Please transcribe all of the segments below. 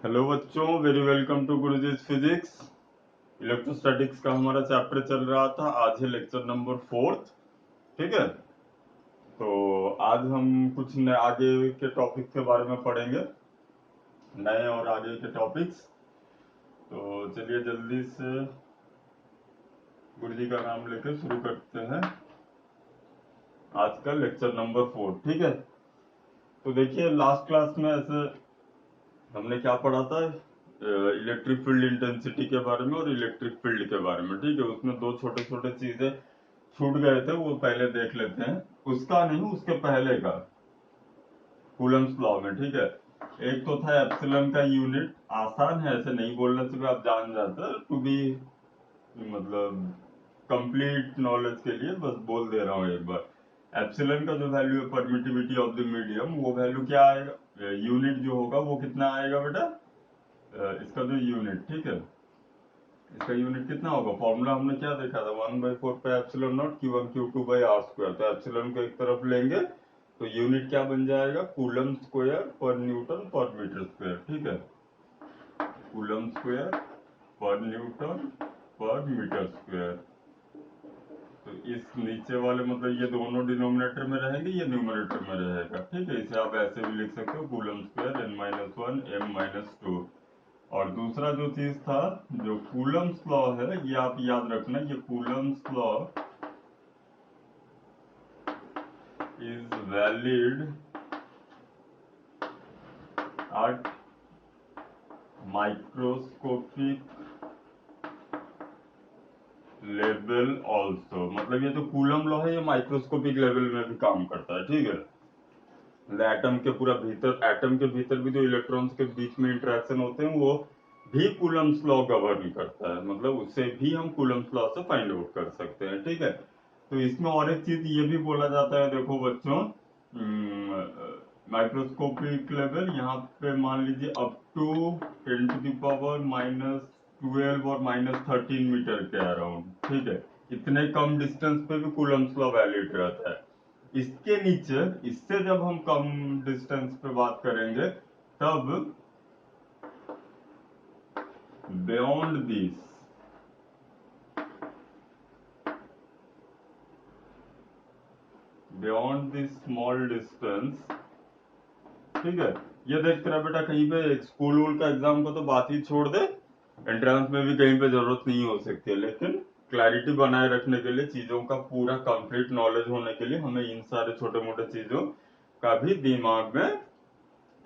Hello बच्चों, very welcome to Guruji's physics. Electrostatics का हमारा चैप्टर चल रहा था। आज है लेक्चर नंबर 4। ठीक है, तो आज हम कुछ नए आगे के टॉपिक के बारे में पढ़ेंगे, नए और आगे के टॉपिक्स। तो चलिए जल्दी से गुरुजी का नाम लेकर शुरू करते हैं आज का लेक्चर नंबर 4। ठीक है, तो देखिए लास्ट क्लास में ऐसे हमने क्या पढ़ा था, इलेक्ट्रिक फील्ड इंटेंसिटी के बारे में और इलेक्ट्रिक फील्ड के बारे में। ठीक है, उसमें दो छोटे छोटे चीजें छूट गए थे, वो पहले देख लेते हैं। उसका नहीं, उसके पहले का, कूलम्स लॉ में। ठीक है, एक तो था एप्सिलॉन का यूनिट। आसान है, ऐसे नहीं बोलने से भी आप जान जाते हैं। टू बी मतलब कंप्लीट नॉलेज के लिए बस बोल दे रहा हूँ एक बार। एप्सिलॉन का जो वैल्यू है परमिटिविटी ऑफ द मीडियम, वो वैल्यू क्या आएगा, यूनिट जो होगा वो कितना आएगा बेटा, इसका जो यूनिट, ठीक है, इसका यूनिट कितना होगा। फॉर्मूला हमने क्या देखा था, 1/4 पे epsilon naught Q1 Q2 by R square. तो एप्सिलॉन को एक तरफ लेंगे तो यूनिट क्या बन जाएगा, coulomb square per newton per metre square. ठीक है, coulomb square per newton per metre square. तो इस नीचे वाले मतलब ये दोनों डिनोमिनेटर में रहेंगे, ये न्यूमरेटर में रहेगा। ठीक है, इसे आप ऐसे भी लिख सकते हो, कूलम स्क्वायर n-1 m-2। और दूसरा जो चीज था, जो कूलम्स लॉ है, ये आप याद रखना, ये Coulomb's law is valid at microscopic level also. मतलब ये जो कूलम लॉ है, ये माइक्रोस्कोपिक लेवल में भी काम करता है। ठीक है, एटम के पूरा भीतर, एटम के भीतर भी जो इलेक्ट्रॉन्स के बीच में इंटरेक्शन होते हैं, वो भी कूलम्स लॉ गवर्न करता है। मतलब उससे भी हम कूलम्स लॉ से फाइंड आउट कर सकते हैं। ठीक है, तो इसमें और एक चीज ये भी बोला जाता है, देखो बच्चों, माइक्रोस्कोपिक लेवल यहाँ पे मान लीजिए अप टू 10⁻⁻12 और -13 मीटर के अराउंड। ठीक है, इतने कम डिस्टेंस पे भी कूलम्स लॉ वैलिड रहता है। इसके नीचे, इससे जब हम कम डिस्टेंस पे बात करेंगे, तब beyond this, beyond this small distance. ठीक है, ये देख तेरा बेटा कहीं पे स्कूल वूल का एग्जाम को तो बात ही छोड़ दे, एंट्रेंस में भी कहीं पे जरूरत नहीं हो सकती है, लेकिन क्लैरिटी बनाए रखने के लिए, चीजों का पूरा कंप्लीट नॉलेज होने के लिए हमें इन सारे छोटे मोटे चीजों का भी दिमाग में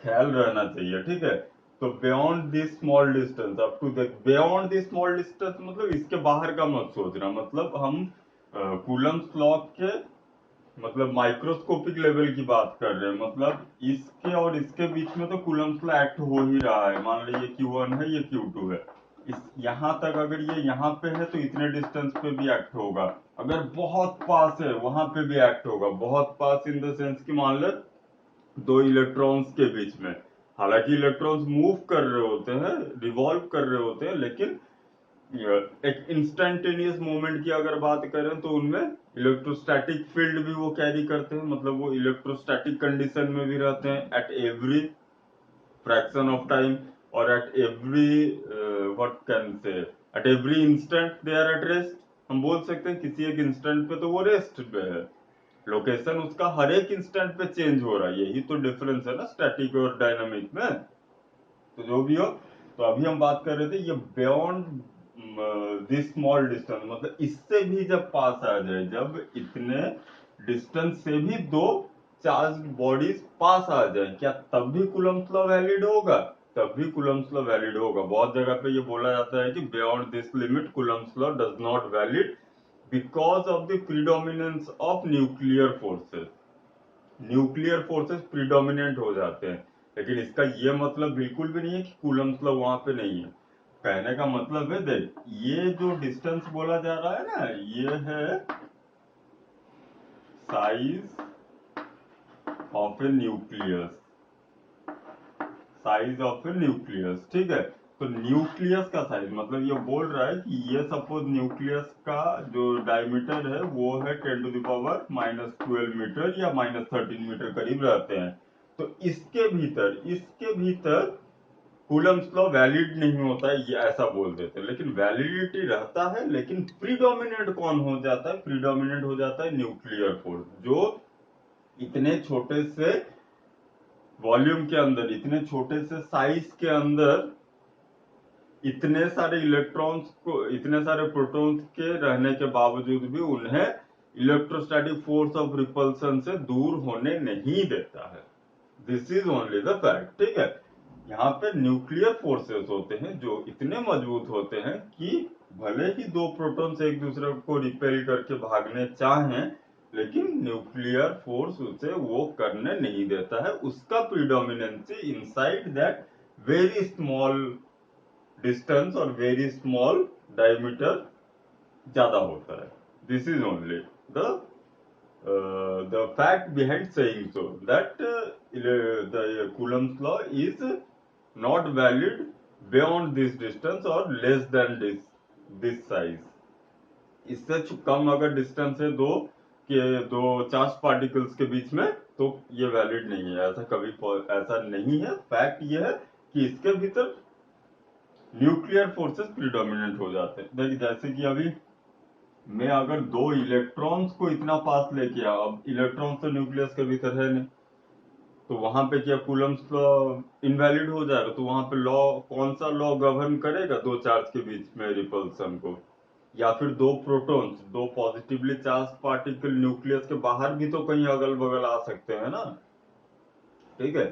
ख्याल रहना चाहिए। ठीक है, तो beyond this small distance, up to the beyond this small distance मतलब इसके बाहर का मत सोचना। मतलब हम कूलम्स लॉ के मतलब माइक्रोस्कोपिक लेवल की बात कर रहे हैं। मतलब इसके और इसके बीच में तो कूलम्स लॉ एक्ट हो ही रहा है। मान लीजिए Q1 है, ये Q2 है, इस यहाँ तक अगर ये यहाँ पे है तो इतने डिस्टेंस पे भी एक्ट होगा। अगर बहुत पास है वहां पे भी एक्ट होगा। बहुत पास इन द सेंस की मान ले दो इलेक्ट्रॉन्स के बीच में, हालांकि इलेक्ट्रॉन्स मूव कर रहे होते हैं, रिवॉल्व कर रहे होते हैं, लेकिन एक इंस्टेंटेनियस मोमेंट की अगर बात करें तो उनमें इलेक्ट्रोस्टैटिक फील्ड भी वो कैरी करते हैं। मतलब वो इलेक्ट्रोस्टैटिक कंडीशन में भी रहते हैं at every fraction of time, और at every what can say, at every instant they are at rest. हम बोल सकते हैं किसी एक इंस्टेंट पे तो वो रेस्ट पे है, लोकेशन उसका हर एक इंस्टेंट पे चेंज हो रहा है। यही तो डिफरेंस है ना स्टैटिक और डायनामिक में। तो जो भी हो, तो अभी हम बात कर रहे थे ये बियॉन्ड दिस स्मॉल डिस्टेंस, मतलब इससे भी जब पास आ जाए, जब इतने डिस्टेंस से भी दो चार्ज बॉडीज पास आ जाए, क्या तब भी कूलम्स लॉ वैलिड होगा? तब भी कूलम्स लॉ वैलिड होगा। बहुत जगह पे ये बोला जाता है कि beyond this limit Coulomb's law does not valid because of the predominance of nuclear forces. Nuclear forces predominant हो जाते हैं। लेकिन इसका ये मतलब बिल्कुल भी नहीं है कि कूलम्स लॉ वहां पे नहीं है। कहने का मतलब है, देख ये जो डिस्टेंस बोला जा रहा है ना, ये है size of A nucleus, size of A nucleus. ठीक है, तो न्यूक्लियस का साइज मतलब ये बोल रहा है कि ये सपोज न्यूक्लियस का जो डायमीटर है वो है 10⁻⁻12 मीटर या -13 मीटर करीब रहते हैं। तो इसके भीतर कूलम्स लॉ वैलिड नहीं होता है, ये ऐसा बोल देते हैं, लेकिन वैलिडिटी रहता है। लेकिन प्रीडोमिनेंट कौन हो जाता है? प्रीडोमिनेंट हो जाता है न्यूक्लियर फोर्स, जो इतने छोटे से वॉल्यूम के अंदर, इतने छोटे से साइज के अंदर इतने सारे इलेक्ट्रॉन्स को, इतने सारे प्रोटॉन्स के रहने के बावजूद भी उन्हें इलेक्ट्रोस्टैटिक फोर्स ऑफ रिपल्सन से दूर होने नहीं देता है। This is only the fact, ठीक है। यहाँ पे न्यूक्लियर फोर्सेस होते हैं जो इतने मजबूत होते हैं कि भले ही दो प्रोटॉन्स एक दूसरे को रिपेल करके भागने चाहें, लेकिन न्यूक्लियर फोर्स उसे वो करने नहीं देता है। उसका predominancy inside that very small distance और वेरी स्मॉल डायमीटर ज्यादा होता है। This is only the fact behind saying so that the Coulomb's law is not valid beyond this distance or less than this size. इससे कम अगर distance है दो charge particles के बीच में, तो ये वैलिड नहीं है। ऐसा कभी ऐसा नहीं है। फैक्ट ये है कि इसके भीतर न्यूक्लियर फोर्सेस प्रीडोमिनेंट हो जाते हैं। देखिए जैसे कि अभी मैं अगर दो इलेक्ट्रॉन्स को इतना पास लेके आया, अब इलेक्ट्रॉन्स तो न्यूक्लियस के भीतर है नहीं, तो वहां पे क्या कूलम्स लॉ इनवैलिड हो जाएगा? तो वहां पे लॉ, कौन सा लॉ गवर्न करेगा दो चार्ज के बीच में रिपल्सन को? या फिर दो प्रोटॉन्स, दो पॉजिटिवली चार्ज पार्टिकल न्यूक्लियस के बाहर भी तो कहीं अगल बगल आ सकते हैं ना, ठीक है।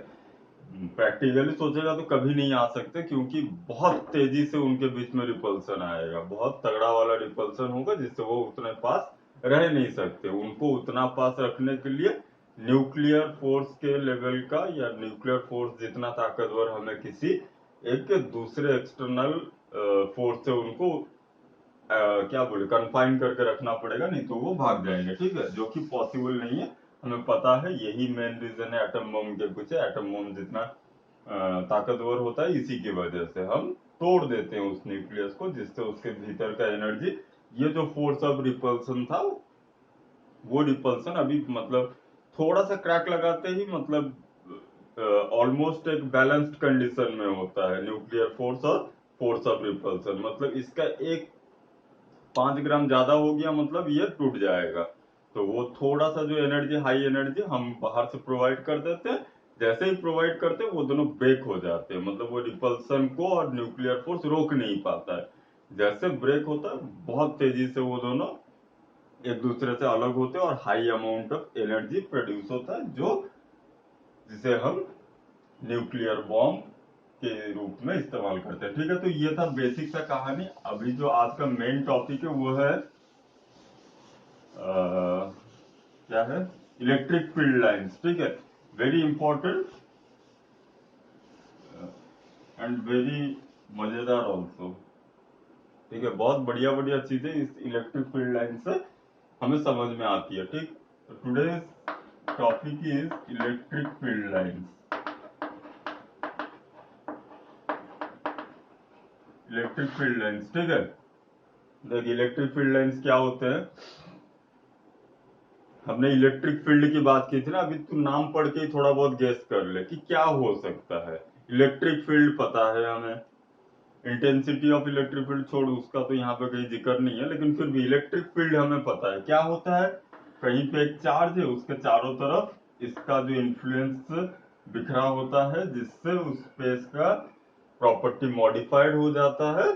प्रैक्टिकली सोचेगा तो कभी नहीं आ सकते, क्योंकि बहुत तेजी से उनके बीच में रिपल्सन आएगा, बहुत तगड़ा वाला रिपल्सन होगा जिससे वो उतने पास रह नहीं सकते। उनको उतना पास रखने के लिए न्यूक्लियर फोर्स के लेवल का, या न्यूक्लियर फोर्स जितना ताकतवर हमें किसी एक दूसरे एक्सटर्नल फोर्स से उनको क्या बोले, कन्फाइन करके रखना पड़ेगा, नहीं तो वो भाग जाएंगे, ठीक है, जो कि पॉसिबल नहीं है। हमें पता है यही मेन रीजन है एटम बम के पीछे। एटम बम जितना ताकतवर होता है, इसी की वजह से हम तोड़ देते हैं उस न्यूक्लियस को, जिससे उसके भीतर का एनर्जी, ये जो फोर्स ऑफ रिपल्सन था, वो रिपल्सन अभी मतलब थोड़ा सा क्रैक लगाते ही मतलब ऑलमोस्ट एक बैलेंस्ड कंडीशन में होता है न्यूक्लियर फोर्स और फोर्स ऑफ रिपल्सन। मतलब इसका एक 5 ग्राम ज्यादा हो गया, मतलब ये टूट जाएगा। तो वो थोड़ा सा जो एनर्जी, हाई एनर्जी हम बाहर से प्रोवाइड कर देते हैं। जैसे ही प्रोवाइड करते हैं वो दोनों ब्रेक हो जाते हैं, मतलब वो रिपल्सन को और न्यूक्लियर फोर्स रोक नहीं पाता है। जैसे ब्रेक होता है, बहुत तेजी से वो दोनों एक दूसरे से अलग होते हैं और high amount of energy produce होता है, जो जिसे हम न्यूक्लियर बॉम्ब के रूप में इस्तेमाल करते हैं, ठीक है। तो ये था बेसिक सा कहानी। अभी जो आज का मेन टॉपिक है वो है क्या है, इलेक्ट्रिक फील्ड लाइंस, ठीक है। वेरी इंपॉर्टेंट एंड वेरी मजेदार ऑल्सो, ठीक है। बहुत बढ़िया बढ़िया चीजें इस इलेक्ट्रिक फील्ड लाइन से हमें समझ में आती है, ठीक। Today topic is electric field lines. Electric field lines, ठीक है। देखिए इलेक्ट्रिक फील्ड लाइंस क्या होते हैं। हमने इलेक्ट्रिक फील्ड की बात की थी ना, अभी तू नाम पढ़ के ही थोड़ा बहुत गेस कर ले कि क्या हो सकता है। इलेक्ट्रिक फील्ड पता है हमें, इंटेंसिटी ऑफ इलेक्ट्रिक फील्ड छोड़, उसका तो यहाँ पे कहीं जिक्र नहीं है, लेकिन फिर भी इलेक्ट्रिक फील्ड हमें पता है क्या होता है। कहीं पे एक चार्ज है, उसके चारों तरफ इसका जो इन्फ्लुएंस बिखरा होता है, जिससे उस स्पेस का प्रॉपर्टी मॉडिफाइड हो जाता है,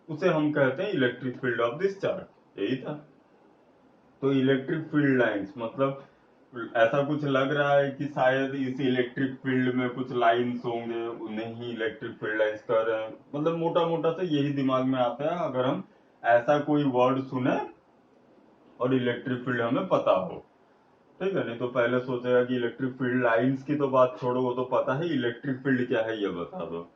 उसे हम कहते हैं electric field of this charge. यही था। तो इलेक्ट्रिक फील्ड लाइंस मतलब ऐसा कुछ लग रहा है कि शायद इस इलेक्ट्रिक फील्ड में कुछ लाइंस होंगे, उन्हें ही इलेक्ट्रिक फील्ड लाइंस कह रहे हैं। मतलब मोटा मोटा से यही दिमाग में आता है अगर हम ऐसा कोई वर्ड सुने और इलेक्ट्रिक फील्ड हमें पता हो, ठीक है। नहीं तो पहले सोचेगा कि इलेक्ट्रिक फील्ड लाइंस की तो बात छोड़ो, वो तो पता है, इलेक्ट्रिक फील्ड क्या है ये बता दो।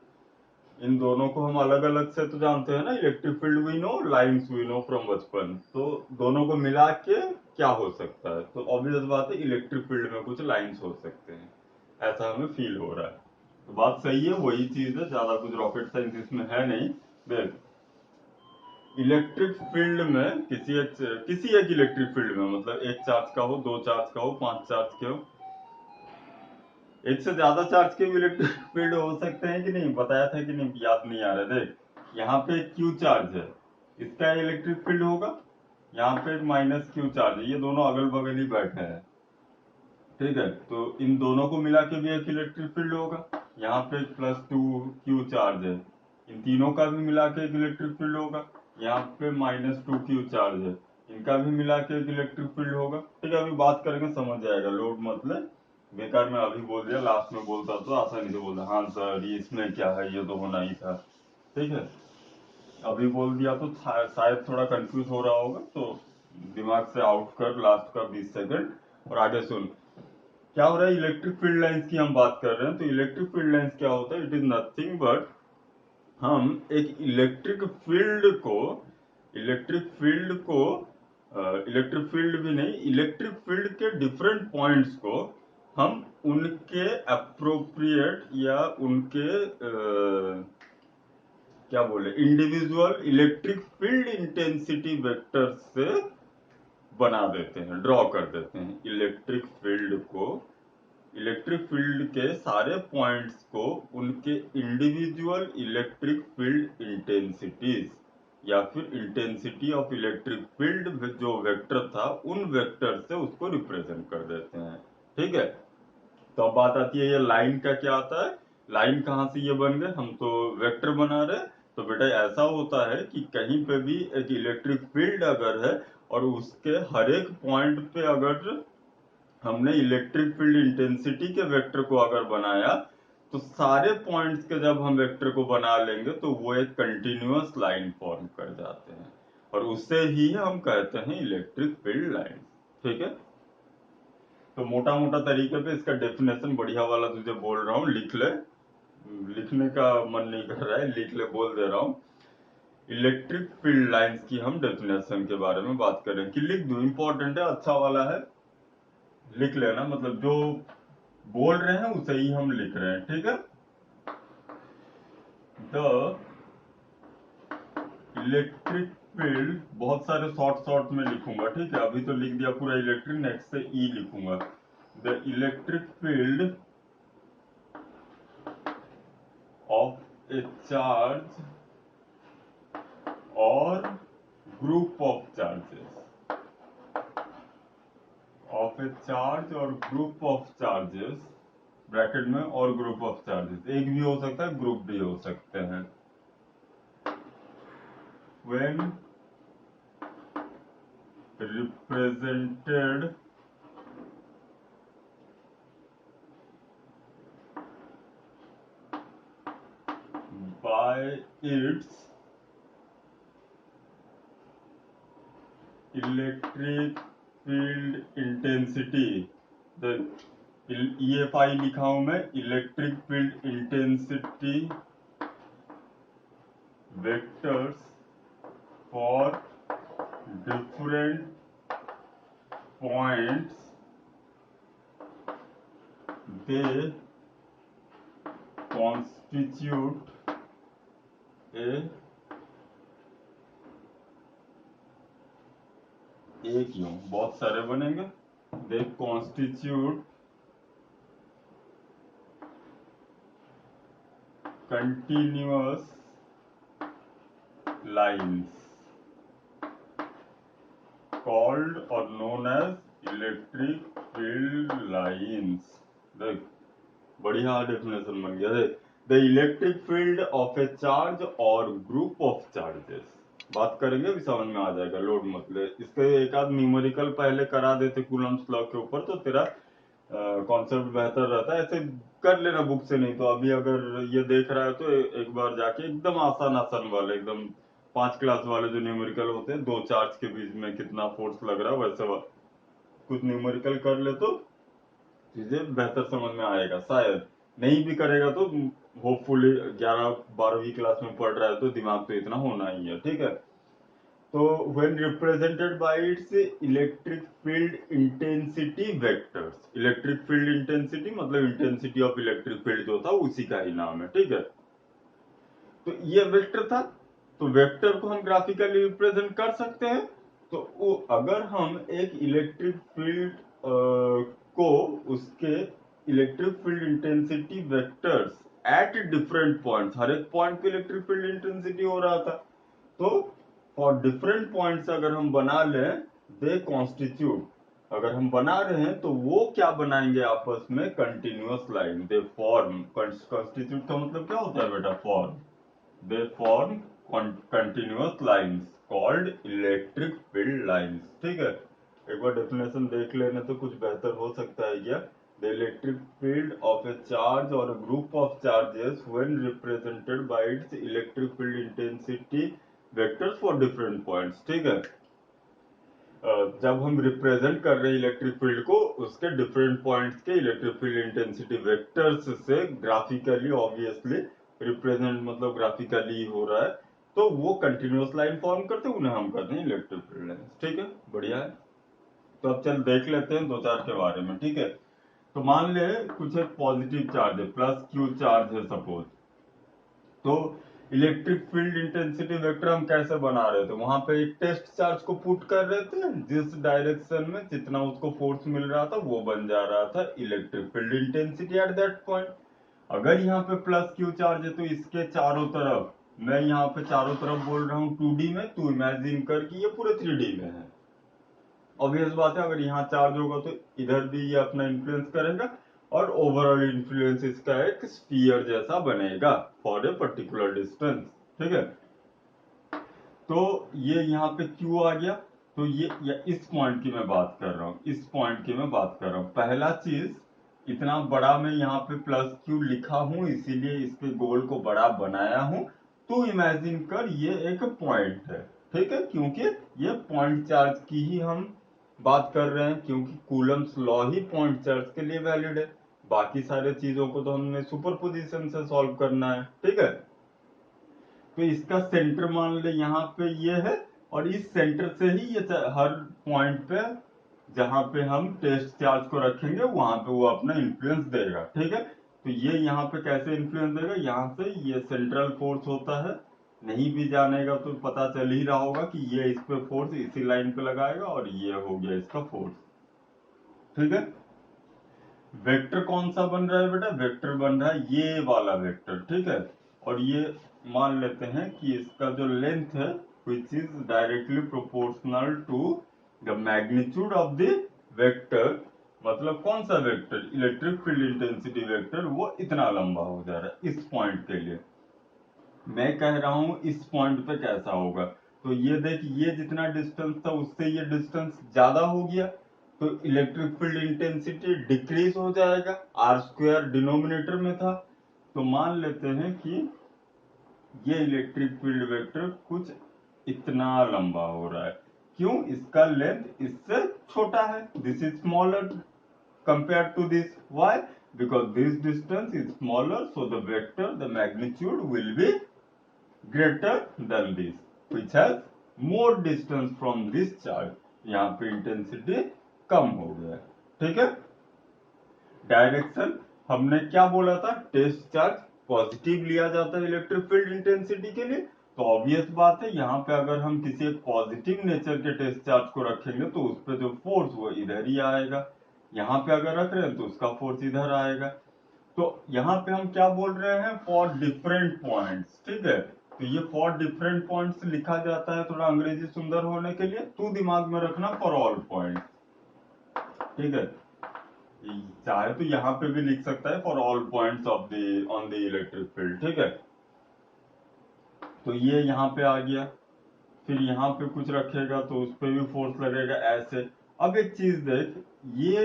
इन दोनों को हम अलग अलग से तो जानते हैं ना, electric field we know, lines we know from बचपन, तो दोनों को मिला के क्या हो सकता है? तो ऑब्वियस बात है इलेक्ट्रिक फील्ड में कुछ लाइंस हो सकते हैं, ऐसा हमें फील हो रहा है। तो बात सही है, वही चीज है, ज्यादा कुछ रॉकेट साइंस इसमें है नहीं। देख इलेक्ट्रिक फील्ड में किसी एक इलेक्ट्रिक फील्ड में, मतलब एक चार्ज का हो, दो चार्ज का हो, पांच चार्ज के हो, एक से ज्यादा चार्ज के भी इलेक्ट्रिक फील्ड हो सकते हैं कि नहीं, बताया था कि नहीं, याद नहीं आ रहा। देख यहाँ पे एक क्यू चार्ज है, इसका इलेक्ट्रिक फील्ड होगा। यहाँ पे एक माइनस क्यू चार्ज है, ये दोनों अगल बगल ही बैठे हैं, ठीक है। तो इन दोनों को मिला के भी एक इलेक्ट्रिक फील्ड होगा। यहाँ पे एक प्लस टू क्यू चार्ज है, इन तीनों का भी मिला के एक इलेक्ट्रिक फील्ड होगा। यहाँ पे माइनस टू क्यू चार्ज है, इनका भी मिला के एक इलेक्ट्रिक फील्ड होगा, ठीक है। अभी बात करेंगे, समझ जाएगा, लोड मतलब बेकार में अभी बोल दिया, लास्ट में बोलता तो आसानी से बोलता हाँ सर ये इसमें क्या है, ये तो होना ही था, ठीक है। अभी बोल दिया तो शायद थोड़ा कंफ्यूज हो रहा होगा, तो दिमाग से आउट कर लास्ट का 20 सेकंड और आगे सुन। क्या हो रहा है, इलेक्ट्रिक फील्ड लाइंस की हम बात कर रहे हैं। तो इलेक्ट्रिक फील्ड लाइंस क्या होता है, इट इज नथिंग बट हम एक इलेक्ट्रिक फील्ड भी नहीं, इलेक्ट्रिक फील्ड के डिफरेंट पॉइंट्स को हम उनके अप्रोप्रिएट या उनके क्या बोले individual electric field intensity vector से बना देते हैं, ड्रॉ कर देते हैं। इलेक्ट्रिक फील्ड के सारे पॉइंट्स को उनके इंडिविजुअल इलेक्ट्रिक फील्ड इंटेंसिटीज या फिर इंटेंसिटी ऑफ इलेक्ट्रिक फील्ड जो वेक्टर था उन वेक्टर से उसको रिप्रेजेंट कर देते हैं, ठीक है। तो अब बात आती है ये लाइन का क्या आता है, लाइन कहाँ से ये बन गए, हम तो वेक्टर बना रहे। तो बेटा ऐसा होता है कि कहीं पे भी एक इलेक्ट्रिक फील्ड अगर है और उसके हर एक पॉइंट पे अगर हमने इलेक्ट्रिक फील्ड इंटेंसिटी के वेक्टर को अगर बनाया, तो सारे पॉइंट्स के जब हम वेक्टर को बना लेंगे तो वो एक कंटिन्यूअस लाइन फॉर्म कर जाते हैं, और उससे ही हम कहते हैं इलेक्ट्रिक फील्ड लाइन, ठीक है। तो मोटा मोटा तरीके पे इसका डेफिनेशन बढ़िया वाला तुझे बोल रहा हूँ, लिख ले, लिखने का मन नहीं कर रहा है, लिख ले, बोल दे रहा हूँ। इलेक्ट्रिक फील्ड लाइंस की हम डेफिनेशन के बारे में बात करें कि लिख दूं, इंपॉर्टेंट है, अच्छा वाला है, लिख लेना, मतलब जो बोल रहे हैं उसे ही हम लिख रहे हैं, ठीक है। द इलेक्ट्रिक फील्ड, बहुत सारे शॉर्ट शॉर्ट में लिखूंगा, ठीक है। अभी तो लिख दिया पूरा इलेक्ट्रिक, नेक्स्ट से ई लिखूंगा। The electric field of a charge और group of charges, of a charge और ग्रुप ऑफ चार्जेस, ब्रैकेट में और ग्रुप ऑफ चार्जेस, एक भी हो सकता है ग्रुप भी हो सकते हैं। When represented by its electric field intensity, the EFI लिखा हूं मैं, electric field intensity vectors for different points, they constitute ए एक क्यों, बहुत सारे बनेंगे, they constitute continuous lines called or known as electric field lines। देख बढ़िया डेफिनेशन बन गया। देख the electric field of a charge और ग्रुप ऑफ चार्जेस, बात करेंगे अभी समझ में आ जाएगा, लोड मतलब इसके एक आध न्यूमेरिकल पहले करा देते कूलम्स लॉ के ऊपर तो तेरा कॉन्सेप्ट बेहतर रहता है। ऐसे कर लेना बुक से, नहीं तो अभी अगर ये देख रहा है तो एक बार जाके एकदम आसान आसान वाले, एकदम 5 क्लास वाले जो न्यूमेरिकल होते हैं, दो चार्ज के बीच में कितना फोर्स लग रहा है वैसे कुछ न्यूमेरिकल कर ले तो चीजें बेहतर समझ में आएगा। शायद नहीं भी करेगा तो होपफुली 11-12वीं क्लास में पढ़ रहा है तो दिमाग तो इतना होना ही है, ठीक है। तो when represented by its electric field intensity vectors, electric field intensity मतलब इंटेंसिटी ऑफ इलेक्ट्रिक फील्ड जो था उसी का ही नाम है, ठीक है। तो ये वेक्टर था, तो वेक्टर को हम ग्राफिकली रिप्रेजेंट कर सकते हैं। तो अगर हम एक इलेक्ट्रिक फील्ड को उसके electric field intensity vectors at different points, हर एक पॉइंट पे इलेक्ट्रिक फील्ड इंटेंसिटी हो रहा था। तो फॉर डिफरेंट पॉइंट्स अगर हम बना लें, दे कॉन्स्टिट्यूट, अगर हम बना रहे हैं तो वो क्या बनाएंगे आपस में, continuous line. They form, constitute का मतलब क्या होता है बेटा, form. They form continuous lines called electric field lines. ठीक है, एक बार डेफिनेशन देख लेने तो कुछ बेहतर हो सकता है क्या। The electric field of a charge और a group of charges when represented by its electric field intensity vectors for different points। ठीक है, जब हम रिप्रेजेंट कर रहे हैं इलेक्ट्रिक फील्ड को उसके डिफरेंट पॉइंट्स के इलेक्ट्रिक फील्ड इंटेंसिटी वेक्टर्स से ग्राफिकली, ऑब्वियसली रिप्रेजेंट मतलब ग्राफिकली हो रहा है, तो वो कंटिन्यूअस लाइन फॉर्म करते हैं, उन्हें हम कहते हैं इलेक्ट्रिक फील्ड लाइन। ठीक है, बढ़िया है। तो अब चल देख लेते हैं दो चार के बारे में। ठीक है, तो मान ले कुछ एक पॉजिटिव चार्ज है, प्लस क्यू चार्ज है सपोज, तो इलेक्ट्रिक फील्ड इंटेंसिटी वेक्टर हम कैसे बना रहे थे, वहां पे एक टेस्ट चार्ज को पुट कर रहे थे, जिस डायरेक्शन में जितना उसको फोर्स मिल रहा था वो बन जा रहा था electric field intensity at that point. अगर यहाँ पे प्लस क्यू चार्ज है तो इसके चारों तरफ, मैं यहाँ पे चारों तरफ बोल रहा हूँ 2D में, तू इमेजिन कर कि ये पूरे 3D में है। ऑब्वियस बात है, अगर यहाँ चार्ज होगा तो इधर भी ये अपना इन्फ्लुएंस करेगा और ओवरऑल इन्फ्लुएंस इसका एक स्फीयर जैसा बनेगा फॉर ए पर्टिकुलर डिस्टेंस। ठीक है, तो ये यहाँ पे Q आ गया, तो ये इस पॉइंट की मैं बात कर रहा हूँ, इस पॉइंट की मैं बात कर रहा हूँ। पहला चीज, इतना बड़ा मैं यहाँ पे प्लस Q लिखा हूँ इसीलिए इसके गोल को बड़ा बनाया हूँ। तो इमेजिन कर ये एक पॉइंट है, ठीक है, क्योंकि ये पॉइंट चार्ज की ही हम बात कर रहे हैं, क्योंकि कूलम्स लॉ ही पॉइंट चार्ज के लिए वैलिड है। बाकी सारे चीजों को तो हमने सुपरपोजिशन से सॉल्व करना है। ठीक है, तो इसका सेंटर मान ले यहाँ पे ये है, और इस सेंटर से ही ये हर पॉइंट पे जहां पे हम टेस्ट चार्ज को रखेंगे वहां पे वो अपना इन्फ्लुएंस देगा। ठीक है, तो ये यहाँ पे कैसे इन्फ्लुएंस देगा, यहाँ से ये सेंट्रल फोर्स होता है, नहीं भी जानेगा तो पता चल ही रहा होगा कि ये इस पे फोर्स इसी लाइन पे लगाएगा और ये हो गया इसका फोर्स। ठीक है, वेक्टर कौन सा बन रहा है बेटा, वेक्टर बन रहा है ये वाला वेक्टर। ठीक है, और ये मान लेते हैं कि इसका जो लेंथ है which is directly proportional to the magnitude of the vector, मतलब कौन सा vector, electric field intensity vector, वो इतना लंबा हो जा रहा है इस पॉइंट के लिए। मैं कह रहा हूं इस पॉइंट पे कैसा होगा, तो ये देख, ये जितना डिस्टेंस था उससे ये डिस्टेंस ज्यादा हो गया, तो इलेक्ट्रिक फील्ड इंटेंसिटी डिक्रीज हो जाएगा, आर स्क्वायर डिनोमिनेटर में था। तो मान लेते हैं कि ये इलेक्ट्रिक फील्ड वेक्टर कुछ इतना लंबा हो रहा है, क्यों, इसका लेंथ इससे छोटा है, this is smaller compared to this. Why? Because this distance is smaller, so the vector, the magnitude will be greater than this, which has more distance from this charge. यहाँ पे इंटेंसिटी कम हो गया। ठीक है, direction हमने क्या बोला था, टेस्ट चार्ज पॉजिटिव लिया जाता है इलेक्ट्रिक फील्ड इंटेंसिटी के लिए, तो ऑब्वियस बात है यहाँ पे अगर हम किसी एक पॉजिटिव नेचर के टेस्ट चार्ज को रखेंगे तो उस पर जो फोर्स वो इधर ही आएगा, यहाँ पे अगर रख रहे हैं तो उसका फोर्स इधर आएगा। तो यहाँ पे हम क्या बोल रहे हैं, फॉर डिफरेंट पॉइंट्स। ठीक है, तो ये फॉर डिफरेंट पॉइंट्स लिखा जाता है थोड़ा अंग्रेजी सुंदर होने के लिए, तू दिमाग में रखना फॉर ऑल पॉइंट। ठीक है, चाहे तो यहाँ पे भी लिख सकता है for all points of the on the electric field. ठीक है, तो ये यहाँ पे आ गया, फिर यहाँ पे कुछ रखेगा तो उस पे भी फोर्स लगेगा ऐसे। अब एक चीज देख, ये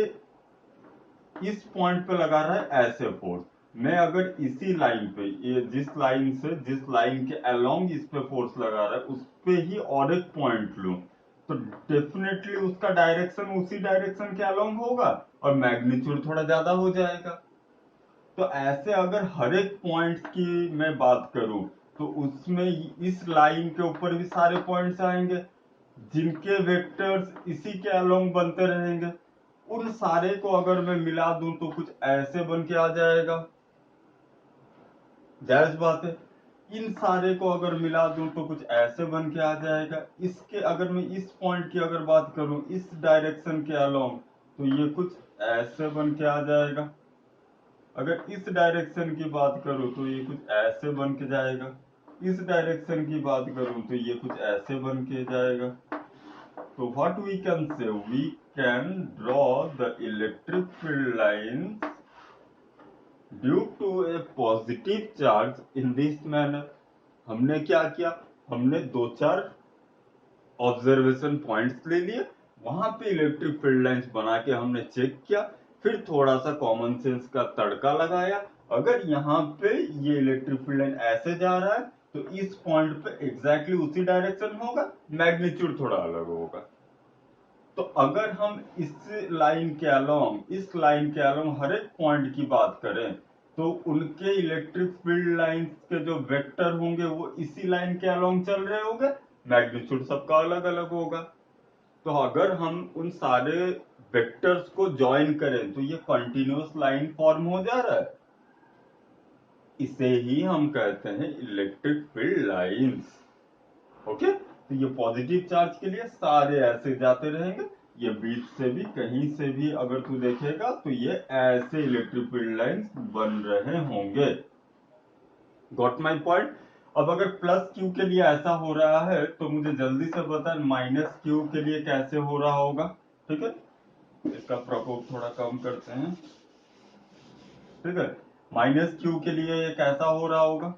इस पॉइंट पे लगा रहा है ऐसे फोर्स, मैं अगर इसी लाइन पे, ये जिस लाइन से जिस लाइन के अलोंग इस पे फोर्स लगा रहा है उस पे ही और एक पॉइंट लूं, तो डेफिनेटली उसका डायरेक्शन उसी डायरेक्शन के अलोंग होगा और मैग्नीट्यूड थोड़ा ज्यादा हो जाएगा। तो ऐसे अगर हर एक पॉइंट की मैं बात करूं तो उसमें इस लाइन के ऊपर भी सारे पॉइंट्स आएंगे जिनके वेक्टर्स इसी के अलोंग बनते रहेंगे। उन सारे को अगर मैं मिला दूं तो कुछ ऐसे बन के आ जाएगा, जायज बात है। इन सारे को अगर मिला दूं तो कुछ ऐसे बन के आ जाएगा। इसके अगर मैं इस पॉइंट की अगर बात करूं इस डायरेक्शन के अलोंग, तो ये कुछ ऐसे बन के आ जाएगा। अगर इस डायरेक्शन की बात करूं तो ये कुछ ऐसे बन के जाएगा, इस डायरेक्शन की बात करूं तो ये कुछ ऐसे बन के जाएगा। तो what we can say, we can draw the electric field lines due to a positive charge in this manner. हमने क्या किया, हमने दो चार ऑब्जर्वेशन पॉइंट्स ले लिए, वहां पे इलेक्ट्रिक फील्ड लाइंस बना के हमने चेक किया, फिर थोड़ा सा कॉमन सेंस का तड़का लगाया। अगर यहाँ पे ये इलेक्ट्रिक फील्ड लाइन ऐसे जा रहा है तो इस पॉइंट पे एग्जैक्टली उसी डायरेक्शन होगा, मैग्नीट्यूड थोड़ा अलग होगा। तो अगर हम इस लाइन के अलोंग, इस लाइन के अलोंग हर एक पॉइंट की बात करें तो उनके इलेक्ट्रिक फील्ड लाइंस के जो वेक्टर होंगे वो इसी लाइन के अलोंग चल रहे होंगे, मैग्नीट्यूड सबका अलग अलग होगा। तो अगर हम उन सारे वेक्टर्स को ज्वाइन करें तो ये कंटिन्यूअस लाइन फॉर्म हो जा रहा है, इसे ही हम कहते हैं इलेक्ट्रिक फील्ड लाइंस। ओके, तो ये पॉजिटिव चार्ज के लिए सारे ऐसे जाते रहेंगे, ये बीच से भी कहीं से भी अगर तू देखेगा तो ये ऐसे इलेक्ट्रिक फील्ड लाइंस बन रहे होंगे। Got my point. अब अगर प्लस क्यू के लिए ऐसा हो रहा है तो मुझे जल्दी से बता माइनस क्यू के लिए कैसे हो रहा होगा। ठीक है, इसका प्रकोप थोड़ा कम करते हैं। ठीक है, माइनस क्यू के लिए ये कैसा हो रहा होगा।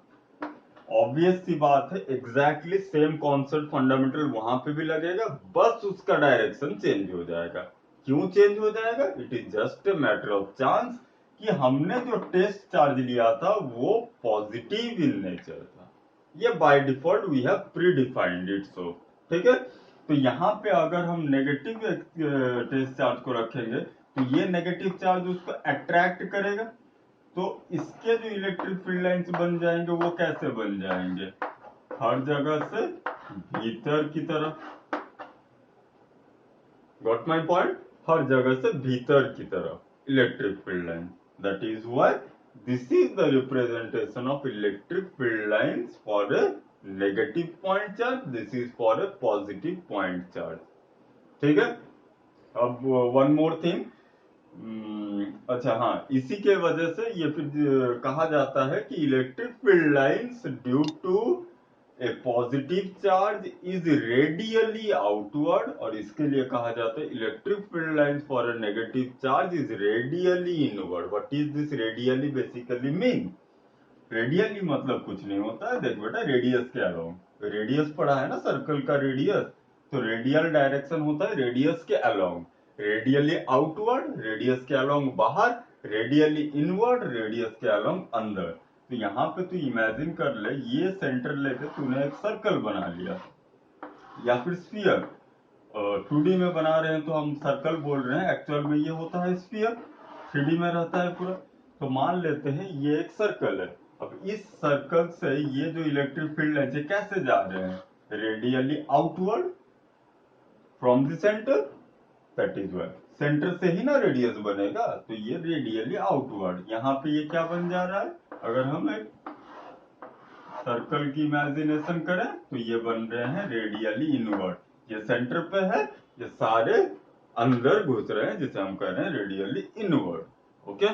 ऑब्वियस सी बात है, एग्जैक्टली सेम कॉन्सेप्ट फंडामेंटल वहां पे भी लगेगा, बस उसका डायरेक्शन चेंज हो जाएगा। क्यों चेंज हो जाएगा, it is just a matter of chance कि हमने जो टेस्ट चार्ज लिया था वो पॉजिटिव इन नेचर था, ये by default we have predefined it. So ठीक है, तो यहाँ पे अगर हम नेगेटिव टेस्ट चार्ज को रखेंगे तो ये नेगेटिव चार्ज उसको अट्रैक्ट करेगा, तो इसके जो इलेक्ट्रिक फील्ड लाइंस बन जाएंगे वो कैसे बन जाएंगे, हर जगह से भीतर की तरफ। गॉट माई पॉइंट, हर जगह से भीतर की तरफ electric field line. That is why this is the representation of electric field lines for a negative point charge, this is for a positive point charge. ठीक है, अब वन मोर थिंग। अच्छा हाँ, इसी के वजह से ये फिर कहा जाता है कि electric field lines due to a positive charge is radially outward, और इसके लिए कहा जाता है electric field lines for a negative charge is radially inward. What is this radially basically mean, radially मतलब कुछ नहीं होता है, देख बेटा रेडियस के अलोंग, रेडियस पढ़ा है ना सर्कल का रेडियस, तो रेडियल डायरेक्शन होता है रेडियस के अलोंग, रेडियली आउटवर्ड रेडियस के अलोंग बाहर, रेडियली इनवर्ड रेडियस के अलोंग अंदर। तो यहाँ पे तू इमेजिन कर ले, ये सेंटर लेके तूने एक सर्कल बना लिया या फिर स्फीयर, 2D में बना रहे हैं तो हम सर्कल बोल रहे हैं, एक्चुअल में ये होता है स्फीयर, 3D में रहता है पूरा। तो मान लेते हैं ये एक सर्कल है, अब इस सर्कल से ये जो इलेक्ट्रिक फील्ड है कैसे जा रहे हैं, radially outward from the centre, that is why centre से ही ना रेडियस बनेगा, तो ये रेडियली आउटवर्ड। यहाँ पे ये क्या बन जा रहा है, अगर हम एक सर्कल की इमेजिनेशन करें तो ये बन रहे हैं रेडियली इनवर्ड, ये सेंटर पे है, ये सारे अंदर घुस रहे हैं जिसे हम कह रहे हैं radially inward. Okay,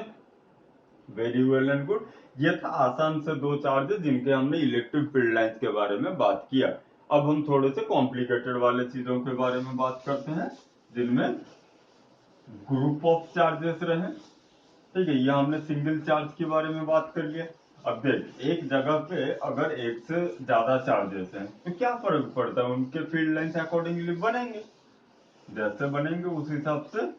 very well and good. ये था आसान से दो चार्जेस जिनके हमने इलेक्ट्रिक फील्ड लाइंस के बारे में बात किया। अब हम थोड़े से कॉम्प्लिकेटेड वाले चीजों के बारे में बात करते हैं जिनमें ग्रुप ऑफ चार्जेस रहे। ठीक है, ये हमने सिंगल चार्ज के बारे में बात कर लिया। अब देख, एक जगह पे अगर एक से ज्यादा चार्जेस हैं तो क्या फर्क पड़ता है, उनके फील्ड लाइंस अकॉर्डिंगली बनेंगे, जैसे बनेंगे उस हिसाब से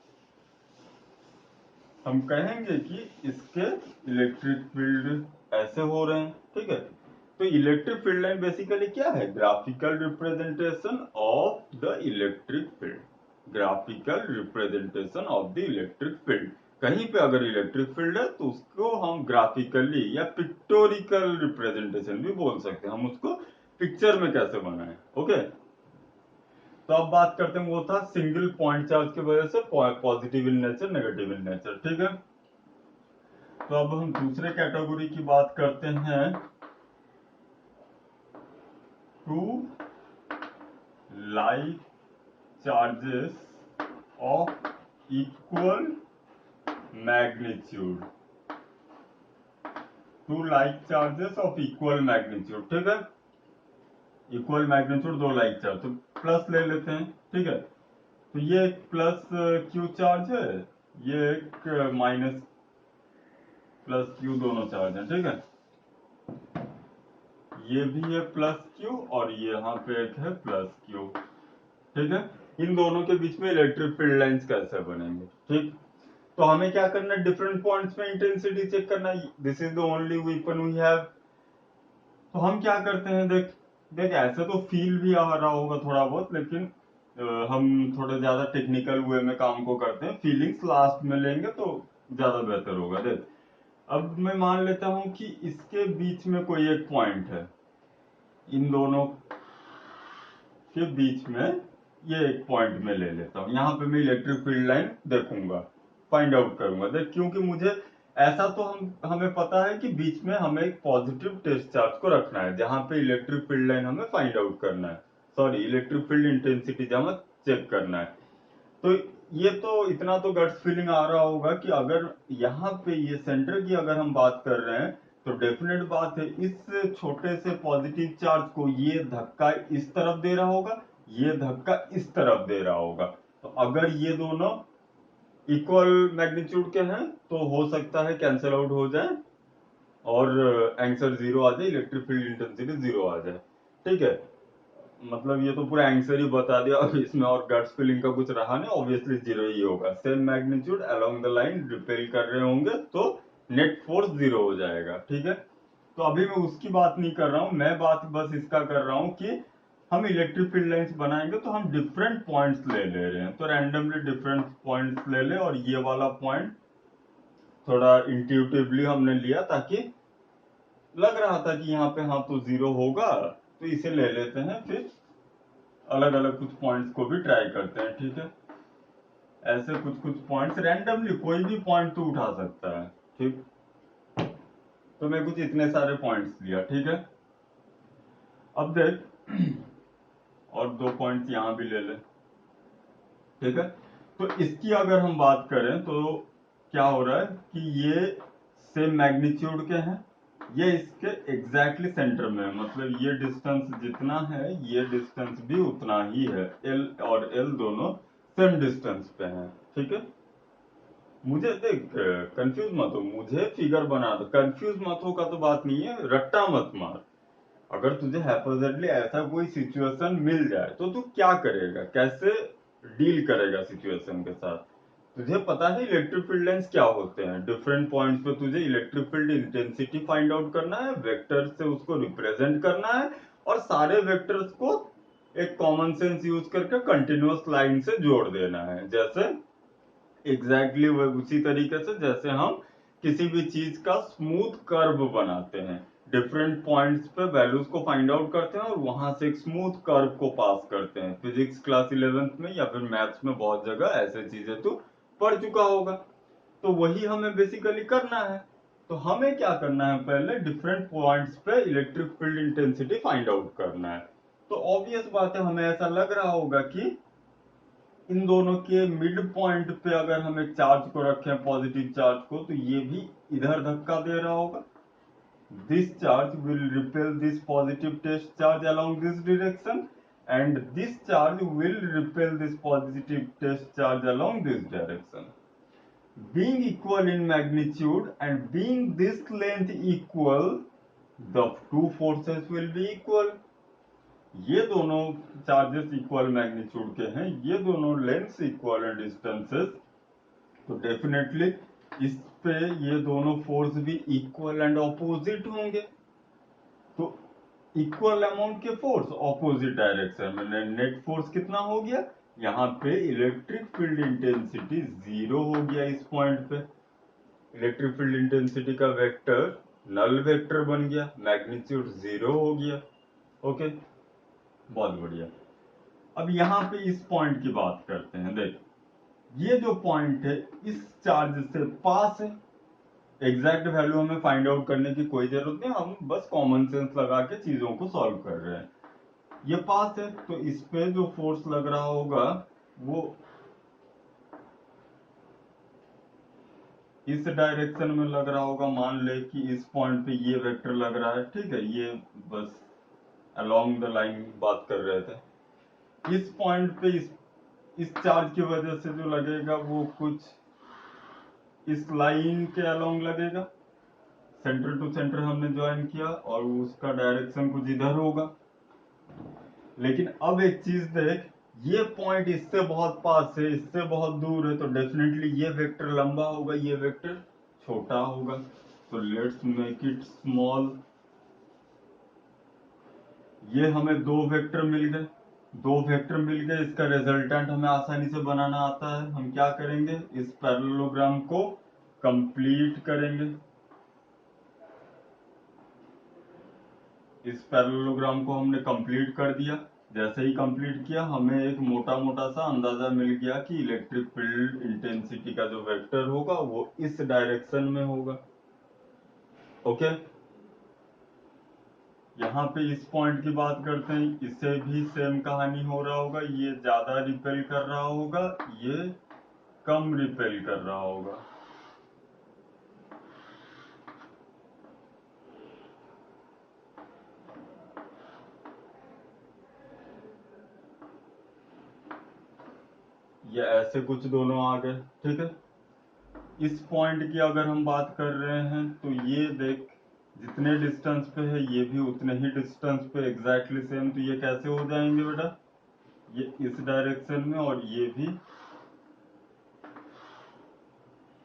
हम कहेंगे कि इसके इलेक्ट्रिक फील्ड ऐसे हो रहे हैं। ठीक है, तो इलेक्ट्रिक फील्ड लाइन बेसिकली क्या है, graphical representation of the electric field, graphical representation of the electric field. कहीं पे अगर इलेक्ट्रिक फील्ड है तो उसको हम ग्राफिकली या पिक्टोरिकल रिप्रेजेंटेशन भी बोल सकते हैं, हम उसको पिक्चर में कैसे बनाएं। ओके, तो अब बात करते हैं, वो था सिंगल पॉइंट चार्ज की वजह से positive in nature negative in nature. ठीक है, तो अब हम दूसरे कैटेगरी की बात करते हैं, two like charges of equal magnitude. Two like charges of equal magnitude, ठीक है, इक्वल मैग्नीट्यूड दो लाइक चार्ज, तो प्लस ले लेते हैं, ठीक है। तो ये एक प्लस क्यू चार्ज है, ये एक माइनस प्लस क्यू दोनों चार्ज है, ठीक है। ये भी है प्लस क्यू और ये यहाँ पे एक है प्लस क्यू, ठीक है। इन दोनों के बीच में इलेक्ट्रिक फील्ड लाइंस कैसे बनेंगे, ठीक। तो हमें क्या करना है, डिफरेंट पॉइंट्स में इंटेंसिटी चेक करना है, this is the only weapon we have. तो हम क्या करते हैं, देख देख ऐसे तो फील भी आ रहा होगा थोड़ा बहुत, लेकिन हम थोड़े ज्यादा टेक्निकल वे में काम को करते हैं, फीलिंग्स लास्ट में लेंगे तो ज्यादा बेहतर होगा। देख अब मैं मान लेता हूं कि इसके बीच में कोई एक पॉइंट है, इन दोनों के बीच में ये एक पॉइंट में ले लेता हूँ, यहाँ पे मैं इलेक्ट्रिक फील्ड लाइन देखूंगा, फाइंड आउट करूंगा। देख क्योंकि मुझे ऐसा तो हमें पता है कि बीच में हमें एक पॉजिटिव टेस्ट चार्ज को रखना है, जहां पे इलेक्ट्रिक फील्ड लाइन हमें फाइंड आउट करना है, सॉरी इलेक्ट्रिक फील्ड इंटेंसिटी जहां चेक करना है। तो ये तो इतना तो गट्स फीलिंग आ रहा होगा कि अगर यहाँ पे ये सेंटर की अगर हम बात कर रहे हैं, तो डेफिनेट बात है इस छोटे से पॉजिटिव चार्ज को ये धक्का इस तरफ दे रहा होगा, ये धक्का इस तरफ दे रहा होगा। तो अगर ये दोनों इक्वल मैग्नीट्यूड के हैं तो हो सकता है कैंसिल आउट हो जाए और आंसर जीरो आ जाए, इलेक्ट्रिक फील्ड इंटेंसिटी जीरो आ जाए, ठीक है। मतलब ये तो पूरा आंसर ही बता दिया, अब इसमें और गट्स फीलिंग का कुछ रहा नहीं, ऑब्वियसली जीरो ही होगा। Same magnitude along the line repel कर रहे होंगे तो नेट फोर्स जीरो हो जाएगा, ठीक है। तो अभी मैं उसकी बात नहीं कर रहा हूं, मैं बात बस इसका कर रहा हूं कि हम इलेक्ट्रिक फील्ड लाइंस बनाएंगे तो हम डिफरेंट पॉइंट्स ले ले रहे हैं, तो रैंडमली डिफरेंट पॉइंट्स ले ले, और ये वाला पॉइंट थोड़ा इंट्यूटिवली हमने लिया ताकि लग रहा था कि यहाँ पे हाँ तो जीरो होगा, तो इसे ले लेते हैं, फिर अलग अलग कुछ पॉइंट्स को भी ट्राई करते हैं, ठीक है। ऐसे कुछ कुछ पॉइंट्स रैंडमली कोई भी पॉइंट तो उठा सकता है, ठीक। तो मैं कुछ इतने सारे पॉइंट्स लिया, ठीक है। अब देख और दो पॉइंट्स यहां भी ले ले, ठीक है। तो इसकी अगर हम बात करें तो क्या हो रहा है कि ये सेम मैग्नीट्यूड के हैं, ये इसके एग्जैक्टली सेंटर में है, मतलब ये डिस्टेंस जितना है ये डिस्टेंस भी उतना ही है, एल और एल दोनों सेम डिस्टेंस पे हैं, ठीक है। मुझे देख कंफ्यूज मत हो, मुझे फिगर बना दो, कंफ्यूज मत हो का तो बात नहीं है, रट्टा मत मार। अगर तुझे हाइपोथेटिकली ऐसा कोई सिचुएशन मिल जाए तो तू क्या करेगा, कैसे डील करेगा सिचुएशन के साथ। तुझे पता है इलेक्ट्रिक फील्ड लाइंस क्या होते हैं, डिफरेंट पॉइंट्स पे तुझे electric field intensity find out करना है, वेक्टर से उसको रिप्रेजेंट करना है, और सारे वेक्टर्स को एक कॉमन सेंस यूज करके कंटिन्यूअस लाइन से जोड़ देना है, जैसे एग्जैक्टली उसी तरीके से जैसे हम किसी भी चीज का स्मूथ कर्व बनाते हैं, डिफरेंट पॉइंट्स पे वैल्यूज को फाइंड आउट करते हैं और वहां से एक स्मूथ कर्व को पास करते हैं। फिजिक्स क्लास 11th में या फिर मैथ्स में बहुत जगह ऐसे चीजें तो पढ़ चुका होगा, तो वही हमें बेसिकली करना है। तो हमें क्या करना है, पहले डिफरेंट पॉइंट्स पे electric field intensity find out करना है। तो ऑब्वियस बात है, हमें ऐसा लग रहा होगा कि इन दोनों के मिड पॉइंट पे अगर हम एक चार्ज को रखें, पॉजिटिव चार्ज को, तो ये भी इधर धक्का दे रहा होगा, this charge will repel this positive test charge along this direction, and this charge will repel this positive test charge along this direction. Being equal in magnitude and being this length equal, the two forces will be equal. ये दोनों charges equal magnitude के हैं, ये दोनों lengths equal है, distances, तो definitely इस पे ये दोनों फोर्स भी इक्वल एंड ऑपोजिट होंगे। तो इक्वल अमाउंट के फोर्स ऑपोजिट डायरेक्शन में, नेट फोर्स कितना हो गया, यहाँ पे इलेक्ट्रिक फील्ड इंटेंसिटी जीरो हो गया इस पॉइंट पे, इलेक्ट्रिक फील्ड इंटेंसिटी का वेक्टर नल वेक्टर बन गया, मैग्नीट्यूड जीरो हो गया, ओके, बहुत बढ़िया। अब यहाँ पे इस पॉइंट की बात करते हैं, देख ये जो पॉइंट है इस चार्ज से पास है, एग्जैक्ट वैल्यू हमें फाइंड आउट करने की कोई जरूरत नहीं, हम बस कॉमन सेंस लगा के चीजों को सॉल्व कर रहे हैं। ये पास है तो इस पे जो फोर्स लग रहा होगा वो इस डायरेक्शन में लग रहा होगा, मान ले कि इस पॉइंट पे ये वेक्टर लग रहा है, ठीक है, ये बस अलोंग द लाइन बात कर रहे थे। इस पॉइंट पे इस चार्ज की वजह से जो लगेगा वो कुछ इस लाइन के अलोंग लगेगा, सेंटर टू सेंटर हमने ज्वाइन किया, और उसका डायरेक्शन कुछ इधर होगा। लेकिन अब एक चीज देख, ये पॉइंट इससे बहुत पास है, इससे बहुत दूर है, तो डेफिनेटली ये वेक्टर लंबा होगा, ये वेक्टर छोटा होगा। तो लेट्स मेक इट स्मॉल। ये हमें दो वेक्टर मिल गए, इसका रिजल्टेंट हमें आसानी से बनाना आता है। हम क्या करेंगे, इस पैरेललोग्राम को कंप्लीट करेंगे। इस पैरेललोग्राम को हमने कंप्लीट कर दिया। जैसे ही कंप्लीट किया, हमें एक मोटा मोटा सा अंदाजा मिल गया कि इलेक्ट्रिक फील्ड इंटेंसिटी का जो वेक्टर होगा वो इस डायरेक्शन में होगा। ओके, यहाँ पे इस पॉइंट की बात करते हैं, इससे भी सेम कहानी हो रहा होगा। ये ज्यादा रिपेल कर रहा होगा, ये कम रिपेल कर रहा होगा। ये ऐसे कुछ दोनों आ गए, ठीक है। इस पॉइंट की अगर हम बात कर रहे हैं तो ये देख, जितने डिस्टेंस पे है ये भी उतने ही डिस्टेंस पे एग्जैक्टली सेम। तो ये कैसे हो जाएंगे बेटा, ये इस डायरेक्शन में और ये भी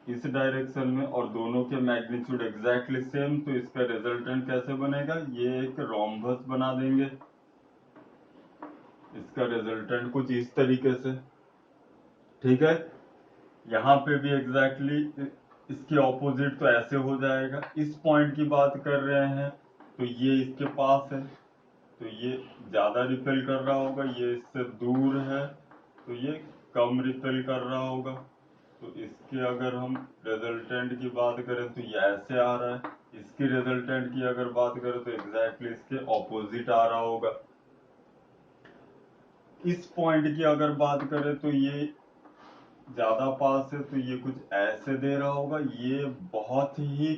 इस डायरेक्शन में, और दोनों के मैग्नीट्यूड एग्जैक्टली सेम। तो इसका रिजल्टेंट कैसे बनेगा, ये एक रोम्बस बना देंगे। इसका रिजल्टेंट कुछ इस तरीके से, ठीक है। यहाँ पे भी एग्जैक्टली इसके ऑपोजिट तो ऐसे हो जाएगा। इस पॉइंट की बात कर रहे हैं तो ये इसके पास है, तो ये ज्यादा रिपेल कर रहा होगा, ये इससे दूर है तो ये कम रिपेल कर रहा होगा। तो इसके अगर हम रिजल्टेंट की बात करें तो ये ऐसे आ रहा है, इसकी रिजल्टेंट की अगर बात करें तो एग्जैक्टली इसके ऑपोजिट आ रहा होगा। इस पॉइंट की अगर बात करें तो ये ज्यादा पास है, तो ये कुछ ऐसे दे रहा होगा। ये बहुत ही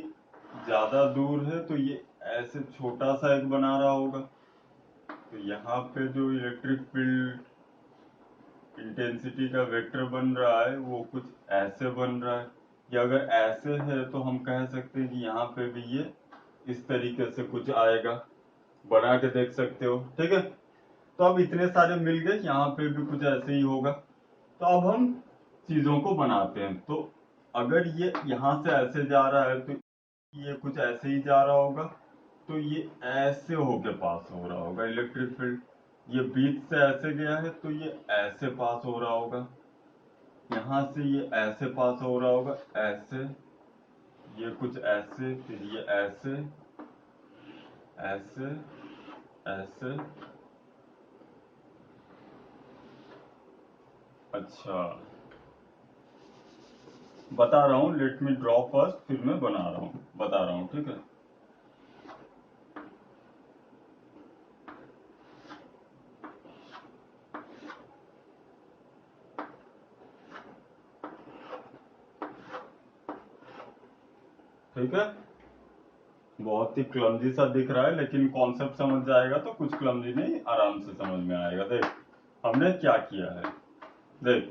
ज्यादा दूर है तो ये ऐसे छोटा सा एक बना रहा होगा। तो यहाँ पे जो इलेक्ट्रिक फील्ड इंटेंसिटी का वेक्टर बन रहा है वो कुछ ऐसे बन रहा है। या अगर ऐसे है तो हम कह सकते हैं कि यहाँ पे भी ये इस तरीके से कुछ आएगा, बना के देख सकते हो, ठीक है। तो अब इतने सारे मिल गए, यहाँ पे भी कुछ ऐसे ही होगा। तो अब हम चीजों को बनाते हैं। तो अगर ये यहाँ से ऐसे जा रहा है तो ये कुछ ऐसे ही जा रहा होगा, तो ये ऐसे होके पास हो रहा होगा इलेक्ट्रिक फील्ड। ये बीच से ऐसे गया है तो ये ऐसे पास हो रहा होगा, यहाँ से ये ऐसे पास हो रहा होगा, ऐसे, ये कुछ ऐसे, फिर ये ऐसे, ऐसे, ऐसे। अच्छा, बता रहा हूँ, लेट मी ड्रॉ फर्स्ट, फिर मैं बना रहा हूँ, बता रहा हूँ, ठीक है। ठीक है, बहुत ही क्लमजी सा दिख रहा है, लेकिन कॉन्सेप्ट समझ जाएगा तो कुछ क्लमजी नहीं, आराम से समझ में आएगा। देख हमने क्या किया है, देख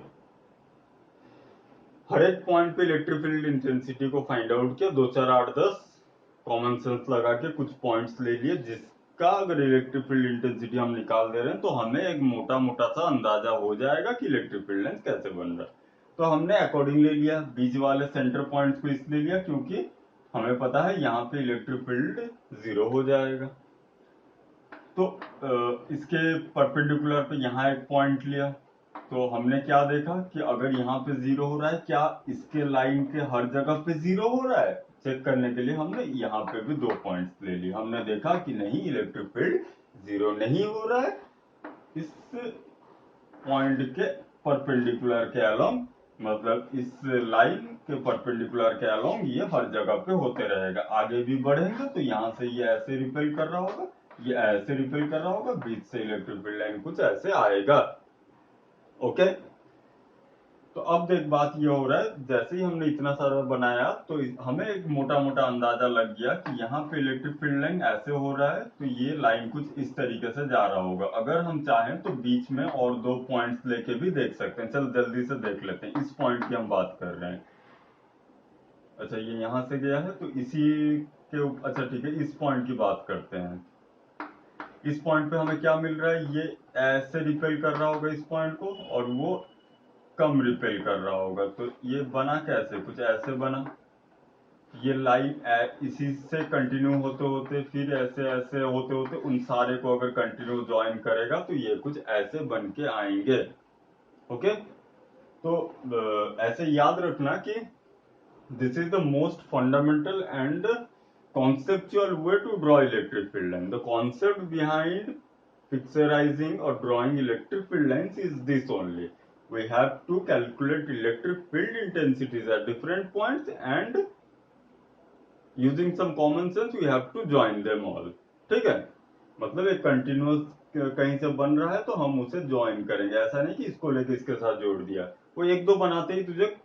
हर एक पॉइंट पे इलेक्ट्रिक फील्ड इंटेंसिटी को फाइंड आउट किया, 2 4 8 10 कॉमन सेंस लगा के कुछ पॉइंट्स ले लिए, जिसका अगर इलेक्ट्रिक फील्ड इंटेंसिटी हम निकाल दे रहे हैं तो हमें एक मोटा मोटा सा अंदाजा हो जाएगा कि इलेक्ट्रिक फील्ड लेंथ कैसे बन रहा है। तो हमने अकॉर्डिंग ले लिया, बीच वाले सेंटर पॉइंट्स को इसलिए लिया क्योंकि हमें पता है यहाँ पे इलेक्ट्रिक फील्ड 0 हो जाएगा। तो इसके परपेंडिकुलर पे यहाँ एक पॉइंट लिया, तो हमने क्या देखा कि अगर यहाँ पे 0 हो रहा है, क्या इसके लाइन के हर जगह पे 0 हो रहा है, चेक करने के लिए हमने यहाँ पे भी 2 पॉइंट्स ले लिए। हमने देखा कि नहीं, इलेक्ट्रिक फील्ड 0 नहीं हो रहा है इस पॉइंट के परपेंडिकुलर के अलोंग, मतलब इस लाइन के परपेंडिकुलर के अलोंग ये हर जगह पे होते रहेगा। आगे भी बढ़ेंगे तो यहाँ से ये ऐसे रिपेल कर रहा होगा, ये ऐसे रिपेल कर रहा होगा, बीच से इलेक्ट्रिक फील्ड लाइन कुछ ऐसे आएगा। ओके, तो अब देख बात ये हो रहा है, जैसे ही हमने इतना सारा बनाया तो हमें एक मोटा मोटा अंदाजा लग गया कि यहाँ पे इलेक्ट्रिक फील्ड लाइन ऐसे हो रहा है, तो ये लाइन कुछ इस तरीके से जा रहा होगा। अगर हम चाहें तो बीच में और 2 पॉइंट्स लेके भी देख सकते हैं। चलो जल्दी से देख लेते हैं। इस पॉइंट की हम बात कर रहे हैं। अच्छा ये यहाँ से गया है तो इसी के अच्छा ठीक है, इस पॉइंट की बात करते हैं। इस पॉइंट पे हमें क्या मिल रहा है, ये ऐसे रिपेल कर रहा होगा इस पॉइंट को और वो कम रिपेल कर रहा होगा। तो ये बना कैसे, कुछ ऐसे बना। ये लाइन इसी से कंटिन्यू होते होते फिर ऐसे ऐसे होते होते उन सारे को अगर कंटिन्यू ज्वाइन करेगा तो ये कुछ ऐसे बन के आएंगे। ओके, तो ऐसे याद रखना कि this is the most fundamental and conceptual way to draw electric field line. The concept behind picturizing or drawing electric field lines is this only. We have to calculate electric field intensities at different points and using some common sense we have to join them all. ठीक है, मतलब एक continuous कहीं से बन रहा है तो हम उसे ज्वाइन करेंगे। ऐसा नहीं कि इसको लेके इसके साथ जोड़ दिया। वो एक दो बनाते ही तुझे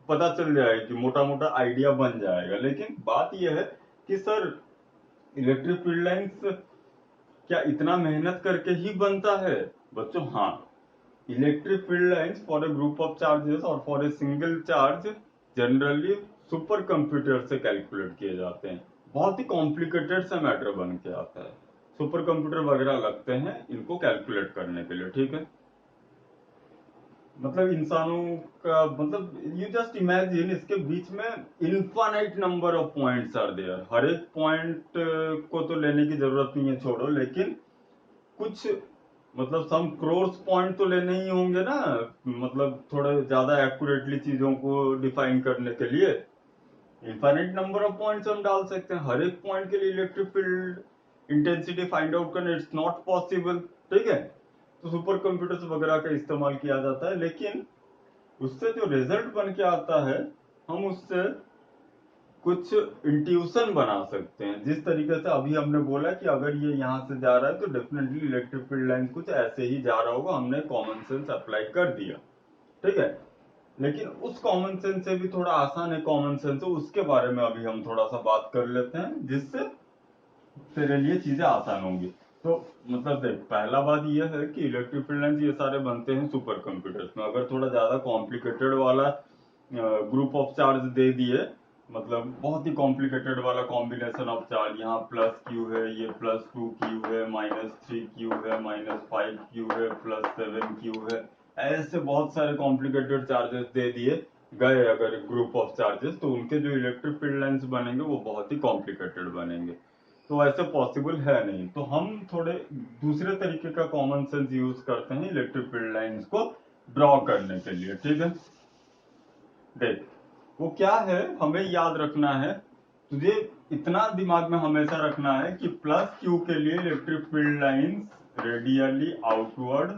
पता चल जाएगा कि मोटा मोटा आइडिया बन जाएगा। लेकिन बात यह है कि सर इलेक्ट्रिक फील्ड लाइंस क्या इतना मेहनत करके ही बनता है? बच्चों हाँ, electric field lines for a group of charges और for a single charge generally supercomputer से कैलकुलेट किए जाते हैं। बहुत ही कॉम्प्लिकेटेड सा मैटर बन के आता है। सुपर कंप्यूटर वगैरह लगते हैं इनको कैलकुलेट करने के लिए। ठीक है, मतलब इंसानों का मतलब यू जस्ट इमेजिन, इसके बीच में infinite number of points are there. हर एक पॉइंट को तो लेने की जरूरत नहीं है, छोड़ो, लेकिन कुछ मतलब सम क्रोर्स पॉइंट तो लेने ही होंगे ना, मतलब थोड़े ज्यादा एक्यूरेटली चीजों को डिफाइन करने के लिए। इनफाइनाइट नंबर ऑफ पॉइंट्स हम डाल सकते हैं। हर एक पॉइंट के लिए electric field intensity find out करना इट्स नॉट पॉसिबल। ठीक है, तो सुपर कंप्यूटर्स वगैरह का इस्तेमाल किया जाता है, लेकिन उससे जो रिजल्ट बन के आता है हम उससे कुछ इंट्यूशन बना सकते हैं। जिस तरीके से अभी हमने बोला कि अगर ये यहाँ से जा रहा है तो डेफिनेटली इलेक्ट्रिक फील्ड लाइन कुछ ऐसे ही जा रहा होगा, हमने कॉमन सेंस अप्लाई कर दिया। ठीक है, लेकिन उस कॉमन सेंस से भी थोड़ा आसान है कॉमन सेंस, उसके बारे में अभी हम थोड़ा सा बात कर लेते हैं जिससे तेरे लिए चीजें आसान होंगी। तो मतलब देख, पहला बात यह है कि इलेक्ट्रिक फील्ड लाइंस ये सारे बनते हैं सुपर कंप्यूटर्स में। अगर थोड़ा ज्यादा कॉम्प्लिकेटेड वाला ग्रुप ऑफ चार्ज दे दिए, मतलब बहुत ही कॉम्प्लिकेटेड वाला कॉम्बिनेशन ऑफ चार्ज, यहाँ प्लस क्यू है, ये प्लस 2 क्यू है, माइनस 3 क्यू है, माइनस 5 क्यू है, प्लस 7 क्यू है, ऐसे बहुत सारे कॉम्प्लिकेटेड चार्जेस दे दिए गए अगर ग्रुप ऑफ चार्जेस, तो उनके जो इलेक्ट्रिक फील्ड लाइंस बनेंगे वो बहुत ही कॉम्प्लिकेटेड बनेंगे। तो ऐसे पॉसिबल है नहीं। तो हम थोड़े दूसरे तरीके का कॉमन सेंस यूज करते हैं इलेक्ट्रिक फील्ड लाइंस को ड्रॉ करने के लिए। ठीक है, देख वो क्या है, हमें याद रखना है। तुझे इतना दिमाग में हमेशा रखना है कि प्लस क्यू के लिए electric field lines radially outward,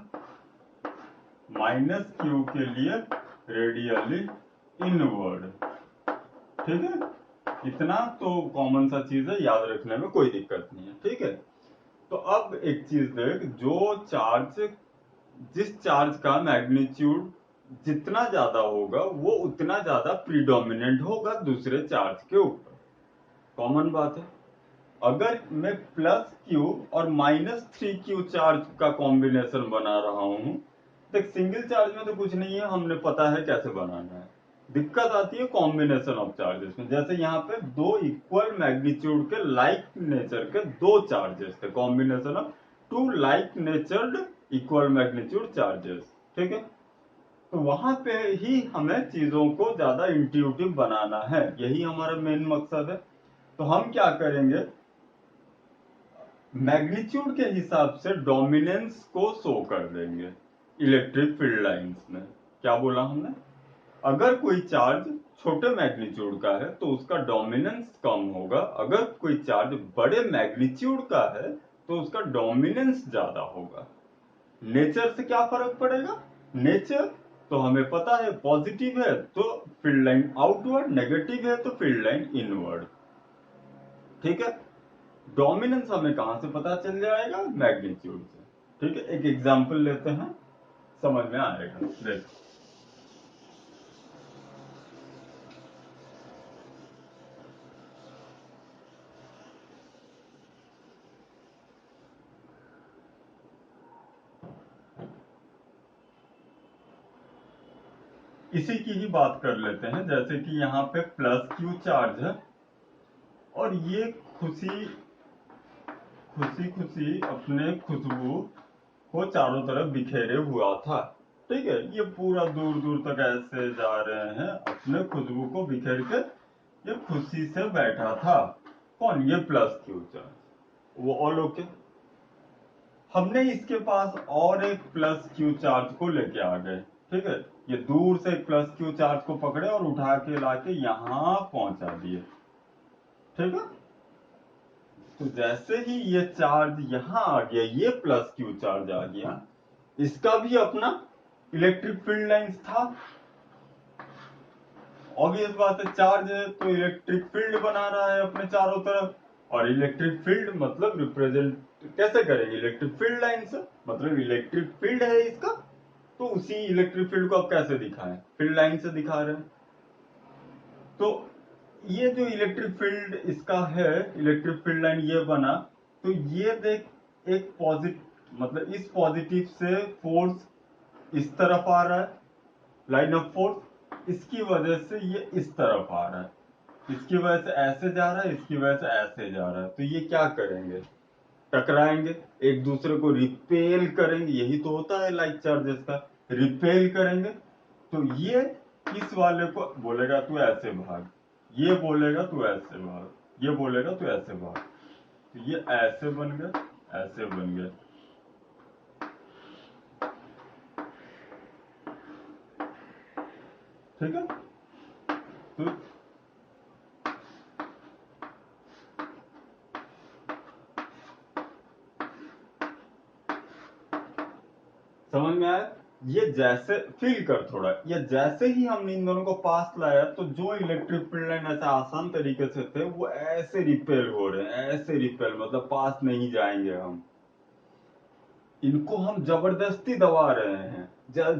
minus Q के लिए रेडियली इनवर्ड। ठीक है, इतना तो कॉमन सा चीज है, याद रखने में कोई दिक्कत नहीं है। ठीक है, तो अब एक चीज देख, जो चार्ज, जिस चार्ज का मैग्नीट्यूड जितना ज्यादा होगा वो उतना ज्यादा प्रीडोमिनेंट होगा दूसरे चार्ज के ऊपर। कॉमन बात है। अगर मैं प्लस क्यू और माइनस 3 क्यू चार्ज का कॉम्बिनेशन बना रहा हूं, देख सिंगल चार्ज में तो कुछ नहीं है, हमने पता है कैसे बनाना है। दिक्कत आती है कॉम्बिनेशन ऑफ चार्जेस में। जैसे यहाँ पे दो इक्वल मैग्नीट्यूड के लाइक नेचर के दो चार्जेस थे, combination of two like natured equal magnitude charges. ठीक है, तो वहां पे ही हमें चीजों को ज्यादा इंट्यूटिव बनाना है, यही हमारा मेन मकसद है। तो हम क्या करेंगे, मैग्नीट्यूड के हिसाब से डोमिनेंस को शो कर देंगे इलेक्ट्रिक फील्ड लाइंस में। क्या बोला हमने, अगर कोई चार्ज छोटे मैग्नीट्यूड का है तो उसका डोमिनेंस कम होगा, अगर कोई चार्ज बड़े मैग्नीट्यूड का है तो उसका डोमिनेंस ज्यादा होगा। नेचर से क्या फर्क पड़ेगा, नेचर तो हमें पता है, पॉजिटिव है तो फील्ड लाइन आउटवर्ड, नेगेटिव है तो फील्ड लाइन इनवर्ड। ठीक है, डोमिनेंस हमें कहां से पता चल जाएगा, मैग्नीट्यूड से। ठीक है, एक एग्जांपल लेते हैं, समझ में आएगा। देखो इसी की ही बात कर लेते हैं। जैसे कि यहाँ पे प्लस क्यू चार्ज है और ये खुशी खुशी अपने खुशबू को चारों तरफ बिखेरे हुआ था। ठीक है, ये पूरा दूर दूर तक ऐसे जा रहे हैं, अपने खुशबू को बिखेर के ये खुशी से बैठा था। कौन? ये प्लस क्यू चार्ज। वो ऑल ओके। हमने इसके पास और एक प्लस क्यू चार्ज को लेके आ गए। ठीक है, ये दूर से एक प्लस क्यू चार्ज को पकड़े और उठा के लाके यहां पहुंचा दिए। ठीक है, तो जैसे ही ये चार्ज यहां आ गया, ये प्लस क्यू चार्ज आ गया, इसका भी अपना इलेक्ट्रिक फील्ड लाइंस था। ऑब्वियस बात है, चार्ज है तो इलेक्ट्रिक फील्ड बना रहा है अपने चारों तरफ, और इलेक्ट्रिक फील्ड मतलब रिप्रेजेंट कैसे करेंगे? इलेक्ट्रिक फील्ड लाइन से, मतलब इलेक्ट्रिक फील्ड है इसका, तो उसी इलेक्ट्रिक फील्ड को आप कैसे दिखाएं? फील्ड लाइन से दिखा रहे हैं। तो ये जो इलेक्ट्रिक फील्ड इसका है, इलेक्ट्रिक फील्ड लाइन ये बना, तो ये देख एक पॉजिटिव, मतलब इस पॉजिटिव से फोर्स इस तरफ आ रहा है, लाइन ऑफ फोर्स, इसकी वजह से ये इस तरफ आ रहा है, इसकी वजह से ऐसे जा रहा है, इसकी वजह से ऐसे जा रहा है। तो ये क्या करेंगे? टकराएंगे, एक दूसरे को रिपेल करेंगे। यही तो होता है लाइक चार्जेस का, रिपेल करेंगे। तो ये इस वाले को बोलेगा तू ऐसे भाग, ये बोलेगा तू ऐसे भाग, ये बोलेगा तू ऐसे भाग, तो ये ऐसे बन गया, ऐसे बन गया। ठीक है, तो समझ में आया? ये जैसे फील कर थोड़ा, ये जैसे ही हमने इन दोनों को पास लाया, तो जो इलेक्ट्रिक फील्ड लाइन ऐसे आसान तरीके से थे, वो ऐसे रिपेल हो रहे हैं, ऐसे रिपेल, मतलब पास नहीं जाएंगे हम। इनको हम जबरदस्ती दबा रहे हैं,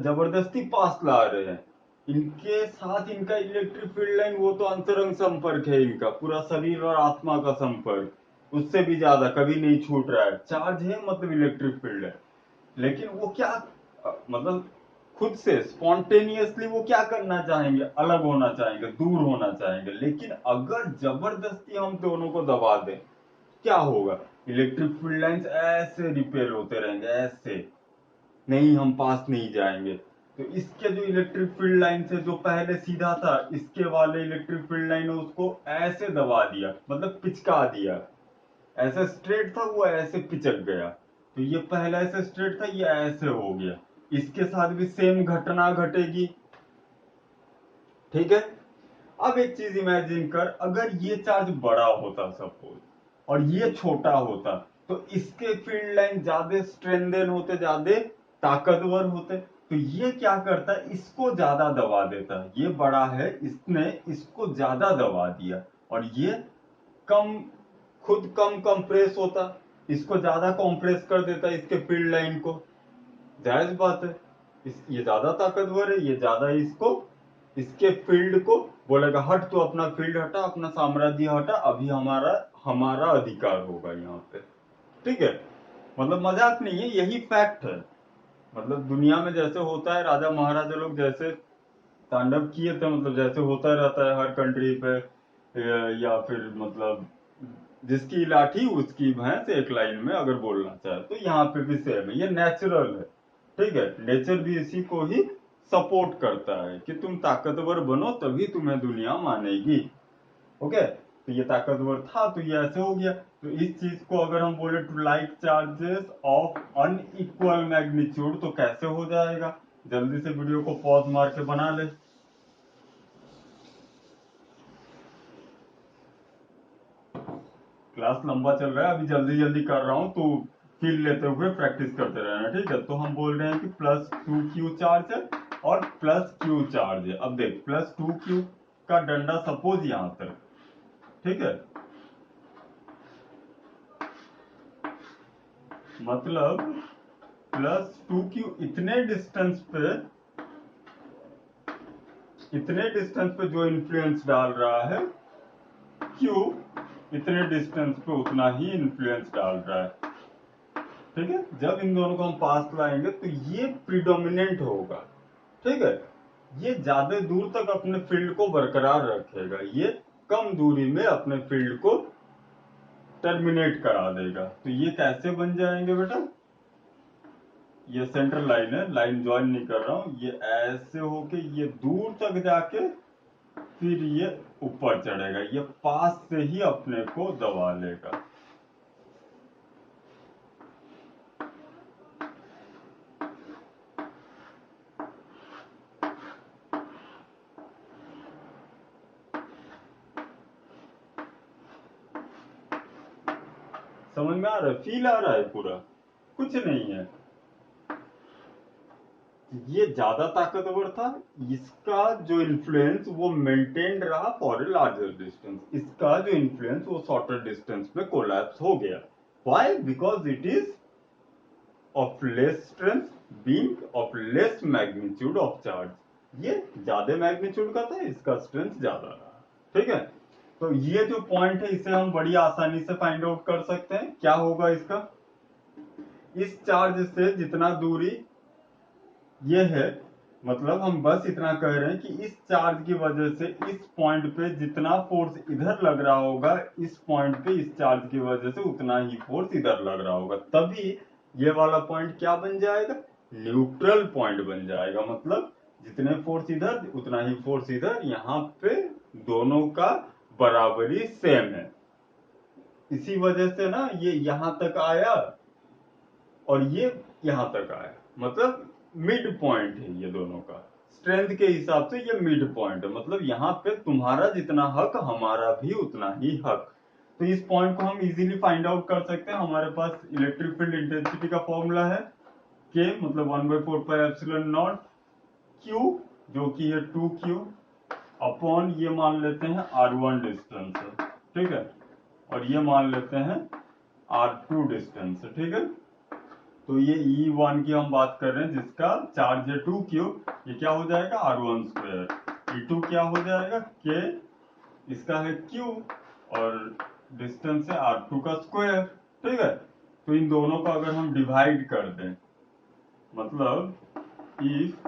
जबरदस्ती पास ला रहे हैं। इनके साथ इनका इलेक्ट्रिक फील्ड लाइन, वो तो अंतरंग संपर्क है इनका, पूरा शरीर और आत्मा का संपर्क, उससे भी ज्यादा कभी नहीं छूट रहा है। चार्ज है मतलब इलेक्ट्रिक फील्ड है, लेकिन वो क्या मतलब खुद से स्पॉन्टेनियसली वो क्या करना चाहेंगे? अलग होना चाहेंगे, दूर होना चाहेंगे। लेकिन अगर जबरदस्ती हम दोनों को दबा दें, क्या होगा? इलेक्ट्रिक फील्ड लाइंस ऐसे रिपेल होते रहेंगे, ऐसे, नहीं हम पास नहीं जाएंगे। तो इसके जो इलेक्ट्रिक फील्ड लाइन से जो पहले सीधा था, इसके वाले इलेक्ट्रिक फील्ड लाइन ने उसको ऐसे दबा दिया, मतलब पिचका दिया। ऐसे स्ट्रेट था, वो ऐसे पिचक गया। तो ये पहला ऐसे स्ट्रेट था, ये ऐसे हो गया। इसके साथ भी सेम घटना घटेगी। ठीक है, अब एक चीज इमेजिन कर, अगर ये चार्ज बड़ा होता सपोज, और ये छोटा होता, तो इसके फील्ड लाइन ज्यादा स्ट्रेंथन होते, ज्यादा ताकतवर होते। तो ये क्या करता है? इसको ज्यादा दबा देता। ये बड़ा है, इसने इसको ज्यादा दबा दिया, और ये कम, खुद कम कंप्रेस होता, इसको ज्यादा कंप्रेस कर देता इसके फील्ड लाइन को। जायज बात है, ये ज्यादा ताकतवर है, ये ज्यादा इसको, इसके फील्ड को बोलेगा हट, तो अपना फील्ड हटा, अपना साम्राज्य हटा, अभी हमारा हमारा अधिकार होगा यहाँ पे। ठीक है, मतलब मजाक नहीं है, यही फैक्ट है। मतलब दुनिया में जैसे होता है, राजा महाराजा लोग जैसे तांडव किए थे, मतलब जैसे होता रहता है हर कंट्री पे, या फिर मतलब जिसकी लाठी उसकी भैंस, एक लाइन में अगर बोलना चाहे तो यहाँ पे भी सेम है, ये नेचुरल है। ठीक है, नेचर भी इसी को ही सपोर्ट करता है कि तुम ताकतवर बनो, तभी तुम्हें दुनिया मानेगी। ओके, तो ये ताकतवर था, तो ये ऐसे हो गया। तो इस चीज को अगर हम बोले two like charges of unequal magnitude, तो कैसे हो जाएगा? जल्दी से वीडियो को पॉज मार के बना ले। क्लास लंबा चल रहा है, अभी जल्दी जल्दी कर रहा हूँ, तो फील लेते हुए प्रैक्टिस करते रहना। ठीक है, तो हम बोल रहे हैं कि प्लस 2q चार्ज है और प्लस q चार्ज है। अब देख, प्लस 2q का डंडा सपोज यहां तक, ठीक है, मतलब प्लस 2q इतने डिस्टेंस पे जो इन्फ्लुएंस डाल रहा है, q इतने डिस्टेंस पे उतना ही इन्फ्लुएंस डाल रहा है। ठीक है, जब इन दोनों को हम पास लाएंगे तो ये प्रिडोमिनेंट होगा। ठीक है, ये ज्यादा दूर तक अपने फील्ड को बरकरार रखेगा, ये कम दूरी में अपने फील्ड को टर्मिनेट करा देगा। तो ये कैसे बन जाएंगे बेटा, ये सेंट्रल लाइन है, लाइन ज्वाइन नहीं कर रहा हूं, ये ऐसे होके ये दूर तक जाके फिर ये ऊपर चढ़ेगा, ये पास से ही अपने को दबा लेगा। समझ में आ रहा है, फील आ रहा है पूरा, कुछ नहीं है। ये ज्यादा ताकतवर था, इसका जो इन्फ्लुएंस वो मेंटेन रहा फॉर ए लार्जर डिस्टेंस, इसका जो इन्फ्लुएंस वो शॉर्टर डिस्टेंस पे कोलैप्स हो गया। Why? Because it is of less strength being of less magnitude of charge. ये ज्यादा मैग्नीट्यूड का था, इसका स्ट्रेंथ ज्यादा रहा। ठीक है, तो ये जो पॉइंट है इसे हम बड़ी आसानी से फाइंड आउट कर सकते हैं। क्या होगा इसका, इस चार्ज से जितना दूरी ये है, मतलब हम बस इतना कह रहे हैं कि इस चार्ज की वजह से इस पॉइंट पे जितना फोर्स इधर लग रहा होगा, इस पॉइंट पे इस चार्ज की वजह से उतना ही फोर्स इधर लग रहा होगा, तभी ये वाला पॉइंट क्या बन जाएगा, न्यूट्रल पॉइंट बन जाएगा। मतलब जितने फोर्स इधर उतना ही फोर्स इधर, यहाँ पे दोनों का बराबरी सेम है। इसी वजह से ना ये यहां तक आया और ये यहां तक आया, मतलब मिड पॉइंट है ये दोनों का। स्ट्रेंथ के हिसाब से ये मिड पॉइंट है, मतलब यहाँ पे तुम्हारा जितना हक हमारा भी उतना ही हक। तो इस पॉइंट को हम इजीली फाइंड आउट कर सकते हैं। हमारे पास इलेक्ट्रिक फील्ड इंटेंसिटी का फॉर्मूला है के, मतलब 1/4πε0 Q, जो कि है 2Q अपॉन ये मान लेते हैं R1 डिस्टेंस है, ठीक है, और ये मान लेते हैं R2 डिस्टेंस है। ठीक है, तो ये E1 की हम बात कर रहे हैं जिसका चार्ज है 2Q, ये क्या हो जाएगा R1 स्क्वायर, E2 क्या हो जाएगा K, इसका है Q और डिस्टेंस है R2 का स्क्वायर। ठीक है, तो इन दोनों का अगर हम डिवाइड कर दें, मतलब if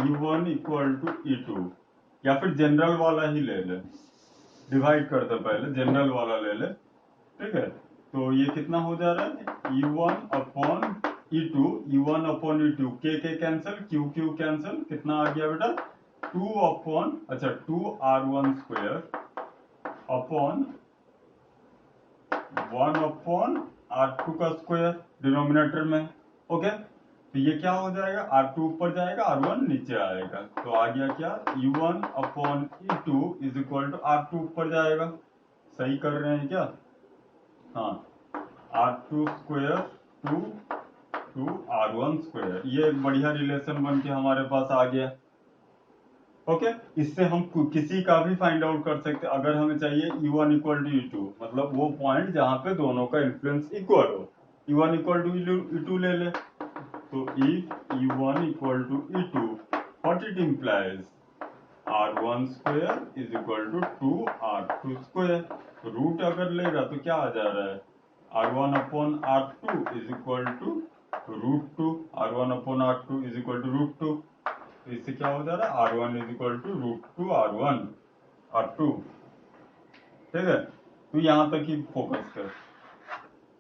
E1 equal to E2, या फिर जनरल वाला ही ले ले, डिवाइड कर दे पहले, जनरल वाला ले ले। ठीक है, तो ये कितना हो जा रहा है E1 upon E2, E1 upon E2, के कैंसिल, Q कैंसिल, कितना आ गया बेटा 2 अपॉन, अच्छा 2R1 square upon 1 upon R2 का स्क्वायर डिनोमिनेटर में। ओके, तो ये क्या हो जाएगा, R2 ऊपर जाएगा, R1 नीचे आएगा, तो आ गया क्या E1 upon E2 is equal to R2 ऊपर जाएगा। सही कर रहे हैं क्या, हाँ, R2 square to R1 square, ये एक बढ़िया रिलेशन बन के हमारे पास आ गया। ओके, इससे हम किसी का भी फाइंड आउट कर सकते हैं। अगर हमें चाहिए E1 इक्वल टू E2, मतलब वो पॉइंट जहां पे दोनों का इन्फ्लुएंस इक्वल हो, E1 इक्वल टू E2 ले ले, तो if E1 equal to E2 what it implies, R1 square is equal to 2R2 square. Root अगर लेगा तो क्या आ जा रहा है, R1 upon R2 is equal to √2, R1 upon R2 is equal to √2, तो इससे क्या हो जा रहा है R1 is equal to √2 R1 R2। ठीक है, तो यहां तक ही फोकस कर।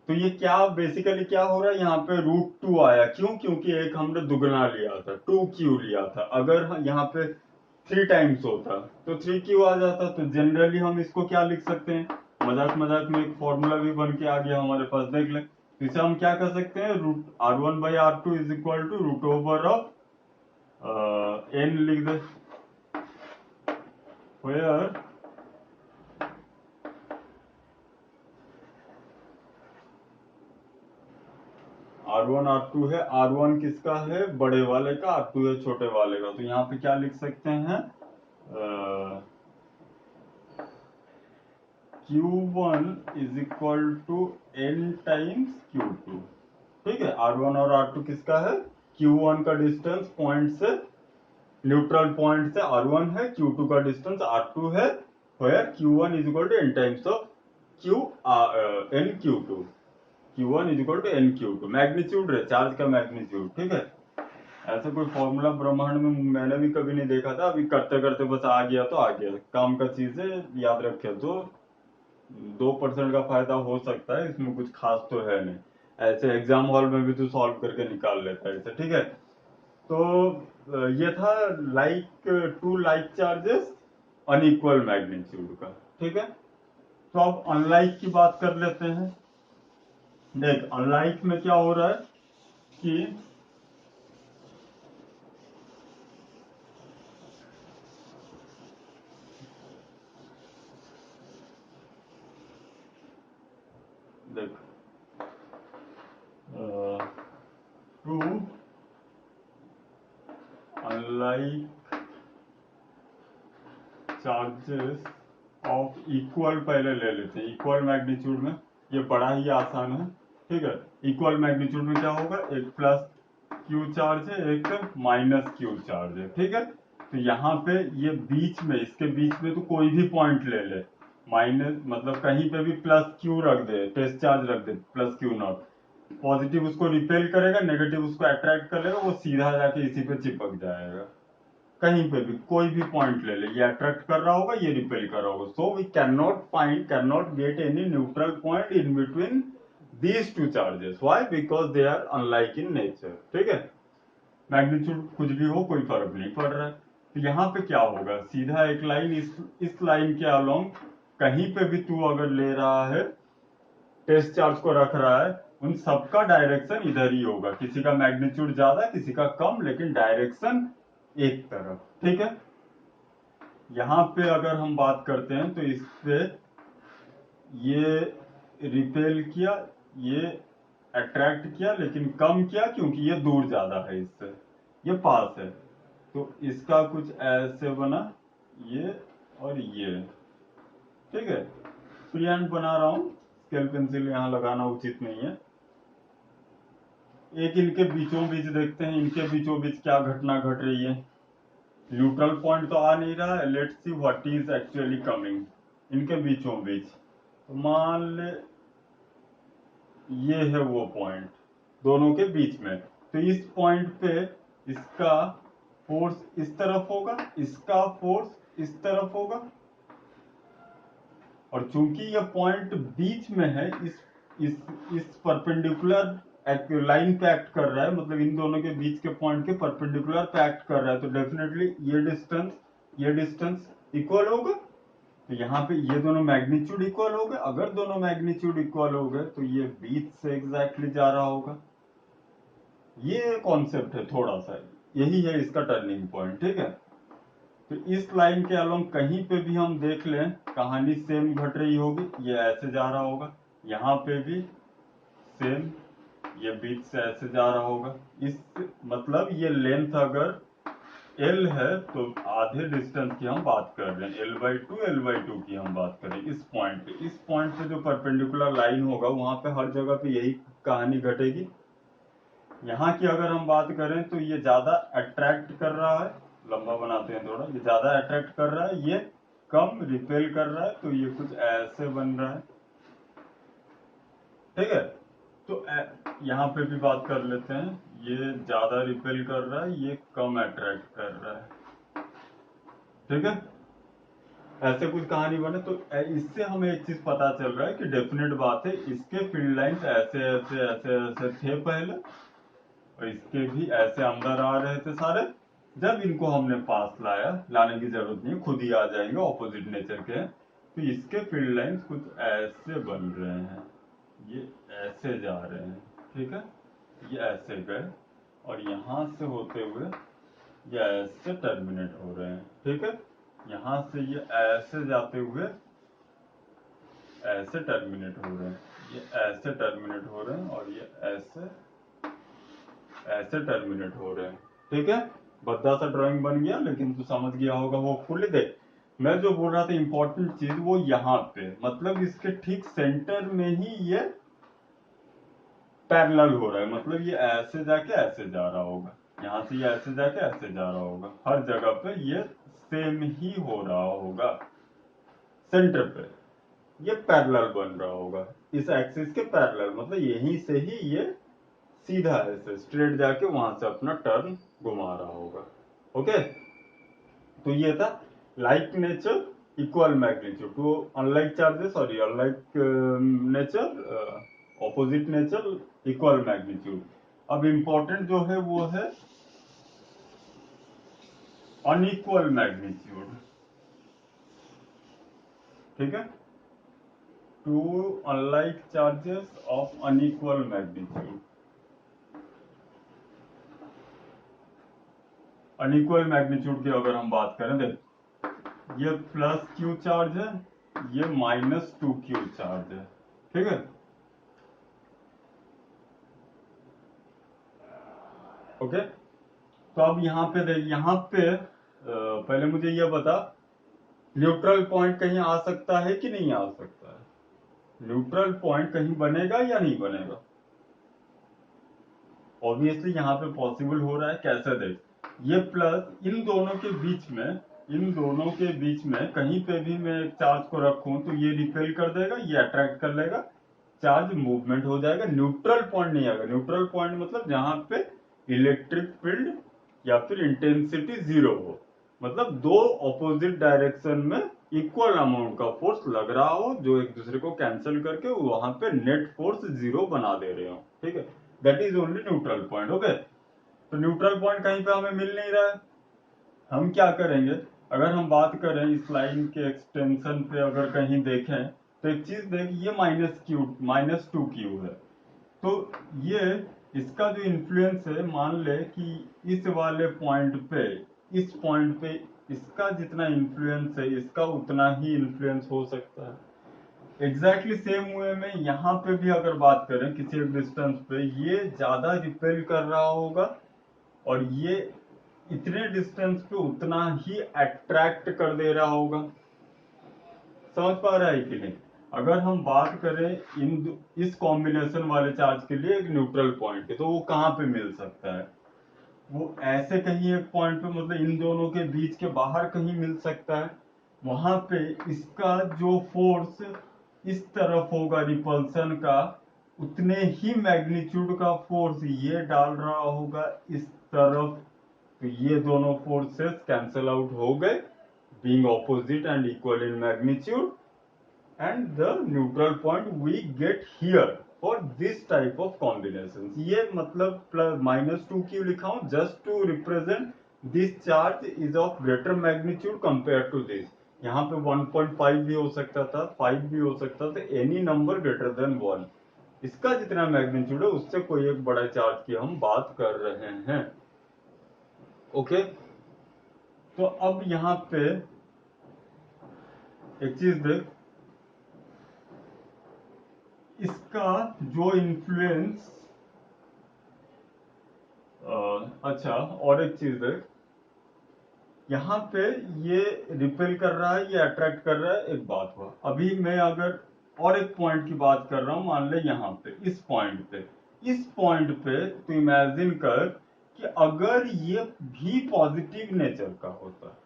तो ये क्या बेसिकली क्या हो रहा है, यहाँ पे √2 आया, क्यों, क्योंकि एक हमने दुगना लिया था, 2Q लिया था। अगर यहाँ पे 3 टाइम्स होता तो 3Q आ जाता। तो जनरली हम इसको क्या लिख सकते हैं, मजाक मजाक में एक फॉर्मूला भी बन के आ गया हमारे पास, देख ले। इसे हम क्या कर सकते हैं, R1/R2 इज इक्वल टू √ओवर ऑफ n लिख दे, where R1 R2 है, R1 किसका है, बड़े वाले का, R2 है छोटे वाले का। तो यहाँ पे क्या लिख सकते हैं, Q1 is equal to n times Q2। ठीक है, R1 और R2 किसका है, Q1 का डिस्टेंस पॉइंट से, न्यूट्रल पॉइंट से R1 है, Q2 का डिस्टेंस R2 है, where Q1 is equal to n times of n Q2, Q1 is equal to n Q2, magnitude है चार्ज का मैग्नीट्यूड। ठीक है, ऐसे कोई फॉर्मूला ब्रह्मांड में मैंने भी कभी नहीं देखा था, अभी करते करते बस आ गया तो आ गया, काम का चीज है, याद रखे तो 2% का फायदा हो सकता है, इसमें कुछ खास तो है नहीं, ऐसे एग्जाम हॉल में भी तो सॉल्व करके निकाल लेता है इसे, ठीक है। तो ये था like two like charges unequal magnitude का, ठीक है। तो अब अनलाइक की बात कर लेते हैं। देख अनलाइक में क्या हो रहा है कि देख two unlike charges of equal पहले ले लेते हैं, इक्वल मैग्नीट्यूड में ये बड़ा ही आसान है, ठीक है। इक्वल मैग्नीट्यूड में क्या होगा, एक प्लस क्यू चार्ज है, एक माइनस क्यू चार्ज है, ठीक है। तो यहाँ पे ये बीच में, इसके बीच में तो कोई भी पॉइंट ले ले, माइनस मतलब कहीं पे भी प्लस क्यू रख दे, टेस्ट चार्ज रख दे प्लस क्यू नॉट, पॉजिटिव उसको रिपेल करेगा, नेगेटिव उसको अट्रैक्ट करेगा, वो सीधा जाके इसी पे चिपक जाएगा। कहीं पे भी कोई भी पॉइंट ले ले, ये अट्रैक्ट कर रहा होगा, ये रिपेल कर रहा होगा, so we can not get any neutral point in between these two charges, why, because they are unlike in nature, ठीक है। मैग्नीट्यूड कुछ भी हो कोई फर्क नहीं पड़ रहा है। तो यहाँ पे क्या होगा, सीधा एक लाइन इस लाइन के अलोंग कहीं पे भी तू अगर ले रहा है, टेस्ट चार्ज को रख रहा है, उन सबका डायरेक्शन इधर ही होगा, किसी का मैग्नीट्यूड ज्यादा किसी का कम, लेकिन डायरेक्शन एक तरफ, ठीक है। यहाँ पे अगर हम बात करते हैं तो इस पे ये रिपेल किया, ये अट्रैक्ट किया, लेकिन कम किया क्योंकि ये दूर ज्यादा है इससे, ये पास है, तो इसका कुछ ऐसे बना, ये और ये, ठीक है। फ्री हैंड बना रहा हूं, स्केल पेंसिल यहाँ लगाना उचित नहीं है। एक इनके बीचों बीच देखते हैं, इनके बीचों बीच क्या घटना घट रही है। न्यूट्रल पॉइंट तो आ नहीं रहा है, let's see what is actually coming इनके बीचों बीच। तो मान ले ये है वो पॉइंट दोनों के बीच में, तो इस पॉइंट पे इसका फोर्स इस तरफ होगा, इसका फोर्स इस तरफ होगा, और चूंकि ये पॉइंट बीच में है, इस परपेंडिकुलर लाइन पे एक्ट कर रहा है, मतलब इन दोनों के बीच के पॉइंट के परपेंडिकुलर पे एक्ट कर रहा है, तो डेफिनेटली ये डिस्टेंस इक्वल होगा। तो यहाँ पे ये दोनों मैग्नीट्यूड इक्वल हो गए, अगर दोनों मैग्नीट्यूड इक्वल हो गए तो ये बीच से एग्जैक्टली जा रहा होगा। ये कॉन्सेप्ट है थोड़ा सा, यही है इसका टर्निंग पॉइंट, ठीक है। तो इस लाइन के अलोंग कहीं पे भी हम देख लें, कहानी सेम घट रही होगी, ये ऐसे जा रहा होगा, यहाँ पे भी सेम, ये बीच से ऐसे जा रहा होगा। इस मतलब ये लेंथ अगर L है तो आधे डिस्टेंस की हम बात कर रहे हैं, L/2 की हम बात करें, इस पॉइंट पे जो परपेंडिकुलर लाइन होगा वहां पे हर जगह पे यही कहानी घटेगी। यहाँ की अगर हम बात करें तो ये ज्यादा अट्रैक्ट कर रहा है, लंबा बनाते हैं थोड़ा, ये ज्यादा अट्रैक्ट कर रहा है, ये कम रिपेल कर रहा है, तो ये कुछ ऐसे बन रहा है, ठीक है। तो यहाँ पे भी बात कर लेते हैं, ये ज्यादा रिपेल कर रहा है, ये कम अट्रैक्ट कर रहा है, ठीक है। ऐसे कुछ कहानी बने तो इससे हमें एक चीज पता चल रहा है कि डेफिनेट बात है, इसके फील्ड लाइंस ऐसे ऐसे ऐसे ऐसे थे पहले, और इसके भी ऐसे अंदर आ रहे थे सारे। जब इनको हमने पास लाने की जरूरत नहीं, खुद ही आ जाएंगे, ऑपोजिट नेचर के हैं। तो इसके फील्ड लाइंस कुछ ऐसे बन रहे हैं, ये ऐसे जा रहे हैं, ठीक है, ये ऐसे गए, और यहां से होते हुए ये ऐसे टर्मिनेट हो रहे हैं, ठीक है। यहाँ से ये ऐसे जाते हुए ऐसे टर्मिनेट हो रहे हैं, ये ऐसे टर्मिनेट हो रहे हैं, और ये ऐसे ऐसे टर्मिनेट हो रहे हैं, ठीक है। भद्दा सा ड्राइंग बन गया, लेकिन तू समझ गया होगा होपफुली। देख मैं जो बोल रहा था इंपॉर्टेंट चीज वो यहाँ पे, मतलब इसके ठीक सेंटर में ही ये पैरेलल हो रहा है, मतलब ये ऐसे जाके ऐसे जा रहा होगा, यहाँ से ये ऐसे जाके ऐसे जा रहा होगा, हर जगह पे ये सेम ही हो रहा होगा, सेंटर पे ये पैरेलल बन रहा होगा, इस एक्सिस के पैरेलल, मतलब यहीं से ही ये सीधा ऐसे स्ट्रेट जाके वहां से अपना टर्न घुमा रहा होगा। ओके, तो ये था like nature equal magnitude two unlike charges, sorry unlike nature opposite nature equal magnitude. अब इंपॉर्टेंट जो है वो है अनइक्वल मैग्नीट्यूड। ठीक है, two unlike charges of unequal magnitude. Unequal magnitude की अगर हम बात करें, देख ये प्लस क्यू चार्ज है, ये माइनस टू क्यू चार्ज है। ठीक है, ओके। तो अब यहाँ पे देख, यहाँ पे पहले मुझे ये बता, न्यूट्रल पॉइंट कहीं आ सकता है कि नहीं आ सकता है? न्यूट्रल पॉइंट कहीं बनेगा या नहीं बनेगा? ऑब्वियसली यहाँ पे पॉसिबल हो रहा है। कैसे? देख, ये प्लस इन दोनों के बीच में, इन दोनों के बीच में कहीं पे भी मैं एक चार्ज को रखूं तो ये रिपेल कर देगा, ये अट्रैक्ट कर लेगा, चार्ज मूवमेंट हो जाएगा, न्यूट्रल पॉइंट नहीं आएगा। न्यूट्रल पॉइंट मतलब जहां पे इलेक्ट्रिक फील्ड या फिर इंटेंसिटी जीरो हो, मतलब दो ऑपोजिट डायरेक्शन में इक्वल अमाउंट का फोर्स लग रहा हो, जो एक दूसरे को कैंसिल करके वहां पे नेट फोर्स जीरो बना दे रहे हो। ठीक है, that is only neutral point. Okay, तो न्यूट्रल पॉइंट कहीं पे हमें मिल नहीं रहा है। हम क्या करेंगे, अगर हम बात करें इस लाइन के एक्सटेंशन पे, अगर कहीं देखें तो एक चीज देख, ये माइनस टू क्यू है, तो ये इसका जो इन्फ्लुएंस है, मान ले कि इस वाले पॉइंट पे, इस पॉइंट पे इसका जितना इन्फ्लुएंस है, इसका उतना ही इन्फ्लुएंस हो सकता है। एग्जैक्टली सेम वे में यहाँ पे भी अगर बात करें किसी एक डिस्टेंस पे, ये ज्यादा रिपेल कर रहा होगा और ये इतने डिस्टेंस पे उतना ही अट्रैक्ट कर दे रहा होगा। समझ पा रहा है कि नहीं? अगर हम बात करें इस कॉम्बिनेशन वाले चार्ज के लिए एक न्यूट्रल पॉइंट है, तो वो कहाँ पे मिल सकता है? वो ऐसे कहीं एक पॉइंट पे, मतलब इन दोनों के बीच के बाहर कहीं मिल सकता है। वहां पे इसका जो फोर्स इस तरफ होगा रिपल्सन का, उतने ही मैग्नीट्यूड का फोर्स ये डाल रहा होगा इस तरफ। तो ये दोनों फोर्सेस कैंसल आउट हो गए, being opposite and equal in magnitude, and the neutral point we get here for this type of combinations। ये मतलब प्लस माइनस टू क्यों लिखा हूं? Just to represent this charge is of greater magnitude compare to this. यहाँ पे 1.5 भी हो सकता था, 5 भी हो सकता था, एनी नंबर ग्रेटर देन 1। इसका जितना मैग्नीट्यूड है उससे कोई एक बड़ा चार्ज की हम बात कर रहे हैं। ओके, तो अब यहाँ पे एक चीज देख, इसका जो इन्फ्लुएंस, अच्छा और एक चीज देख, यहाँ पे ये रिपेल कर रहा है, ये अट्रैक्ट कर रहा है, एक बात हुआ। अभी मैं अगर और एक पॉइंट की बात कर रहा हूं, मान ले यहाँ पे इस पॉइंट पे, इस पॉइंट पे तो इमेजिन कर कि अगर ये भी पॉजिटिव नेचर का होता,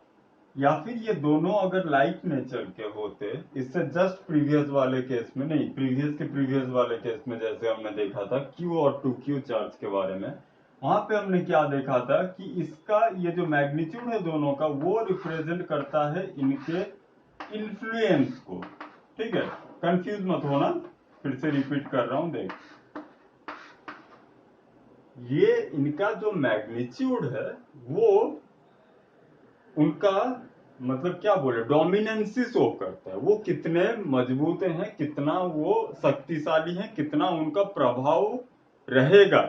या फिर ये दोनों अगर लाइक नेचर के होते, इससे जस्ट प्रीवियस वाले केस में नहीं, प्रीवियस के प्रीवियस वाले केस में जैसे हमने देखा था क्यू और टू क्यू चार्ज के बारे में, वहां पे हमने क्या देखा था कि इसका ये जो मैग्नीट्यूड है दोनों का, वो रिप्रेजेंट करता है इनके इन्फ्लुएंस को। ठीक है, कंफ्यूज मत होना, फिर से रिपीट कर रहा हूं। देख, ये इनका जो मैग्नीट्यूड है वो उनका मतलब क्या बोले, डोमिनेंसी शो करता है। वो कितने मजबूत हैं, कितना वो शक्तिशाली हैं, कितना उनका प्रभाव रहेगा,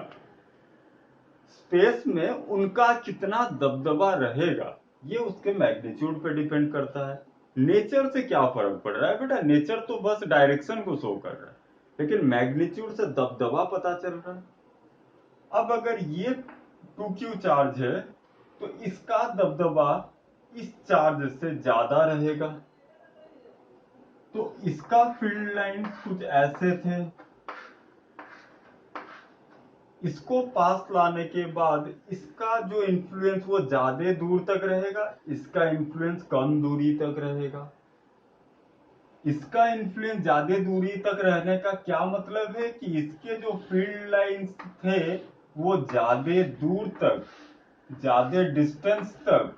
स्पेस में उनका कितना दबदबा रहेगा, ये उसके मैग्नीट्यूड पे डिपेंड करता है। नेचर से क्या फर्क पड़ रहा है बेटा? नेचर तो बस डायरेक्शन को शो कर रहा है, लेकिन मैग्नीट्यूड से दबदबा पता चल रहा है। अब अगर ये 2q चार्ज है तो इसका दबदबा इस चार्ज से ज्यादा रहेगा, तो इसका फील्ड लाइन कुछ ऐसे थे, इसको पास लाने के बाद इसका जो इन्फ्लुएंस वो ज्यादा दूर तक रहेगा, इसका इन्फ्लुएंस कम दूरी तक रहेगा। इसका इन्फ्लुएंस ज्यादा दूरी तक रहने का क्या मतलब है कि इसके जो फील्ड लाइंस थे वो ज्यादा दूर तक, ज्यादा डिस्टेंस तक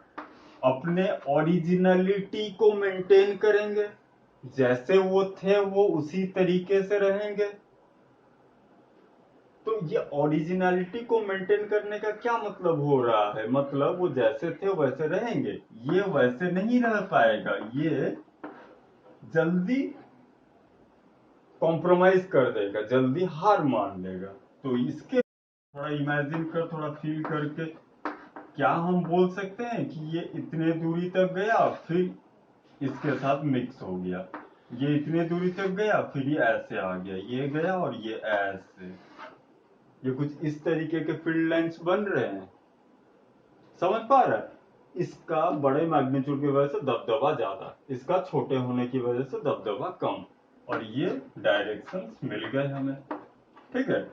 अपने ओरिजिनलिटी को मेंटेन करेंगे, जैसे वो थे वो उसी तरीके से रहेंगे। तो ये ओरिजिनलिटी को मेंटेन करने का क्या मतलब हो रहा है, मतलब वो जैसे थे वैसे रहेंगे, ये वैसे नहीं रह पाएगा, ये जल्दी कॉम्प्रोमाइज कर देगा, जल्दी हार मान लेगा। तो इसके थोड़ा इमेजिन कर, थोड़ा फील करके क्या हम बोल सकते हैं कि ये इतने दूरी तक गया फिर इसके साथ मिक्स हो गया, ये इतने दूरी तक गया फिर ये ऐसे आ गया, ये गया और ये ऐसे, ये कुछ इस तरीके के फील्ड लाइंस बन रहे हैं। समझ पा रहा है? इसका बड़े मैग्नीट्यूड की वजह से दबदबा ज्यादा, इसका छोटे होने की वजह से दबदबा कम, और ये डायरेक्शंस मिल गए हमें। ठीक है,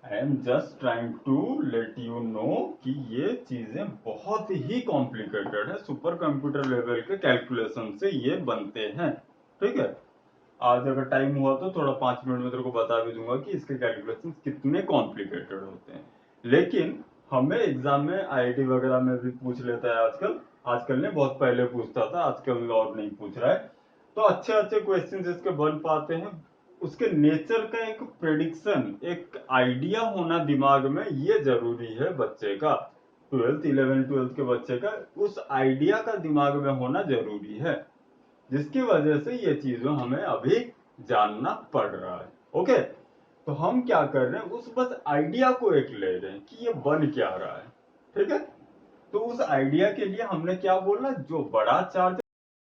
I am just trying to let you know कि ये चीजें बहुत ही कॉम्प्लिकेटेड है, सुपर कंप्यूटर लेवल के कैलकुलेशन से ये बनते हैं। ठीक है, आज अगर टाइम हुआ तो थोड़ा 5 मिनट में तेरे को बता भी दूंगा कि इसके कैलकुलेशन कितने कॉम्प्लिकेटेड होते हैं। लेकिन हमें एग्जाम में आईआईटी वगैरह में भी पूछ लेता है आजकल, आजकल ने बहुत पहले पूछता था, आजकल और नहीं पूछ रहा है। तो अच्छे अच्छे क्वेश्चन इसके बन पाते हैं, उसके नेचर का एक प्रेडिक्शन, एक आइडिया होना दिमाग में ये जरूरी है बच्चे का, 11th 12th के बच्चे का उस आइडिया का दिमाग में होना जरूरी है, जिसकी वजह से ये चीजें हमें अभी जानना पड़ रहा है। ओके, तो हम क्या कर रहे हैं, उस बस आइडिया को एक ले रहे हैं कि ये बन क्या रहा है। ठीक है, तो उस आइडिया के लिए हमने क्या बोला, जो बड़ा चार्ज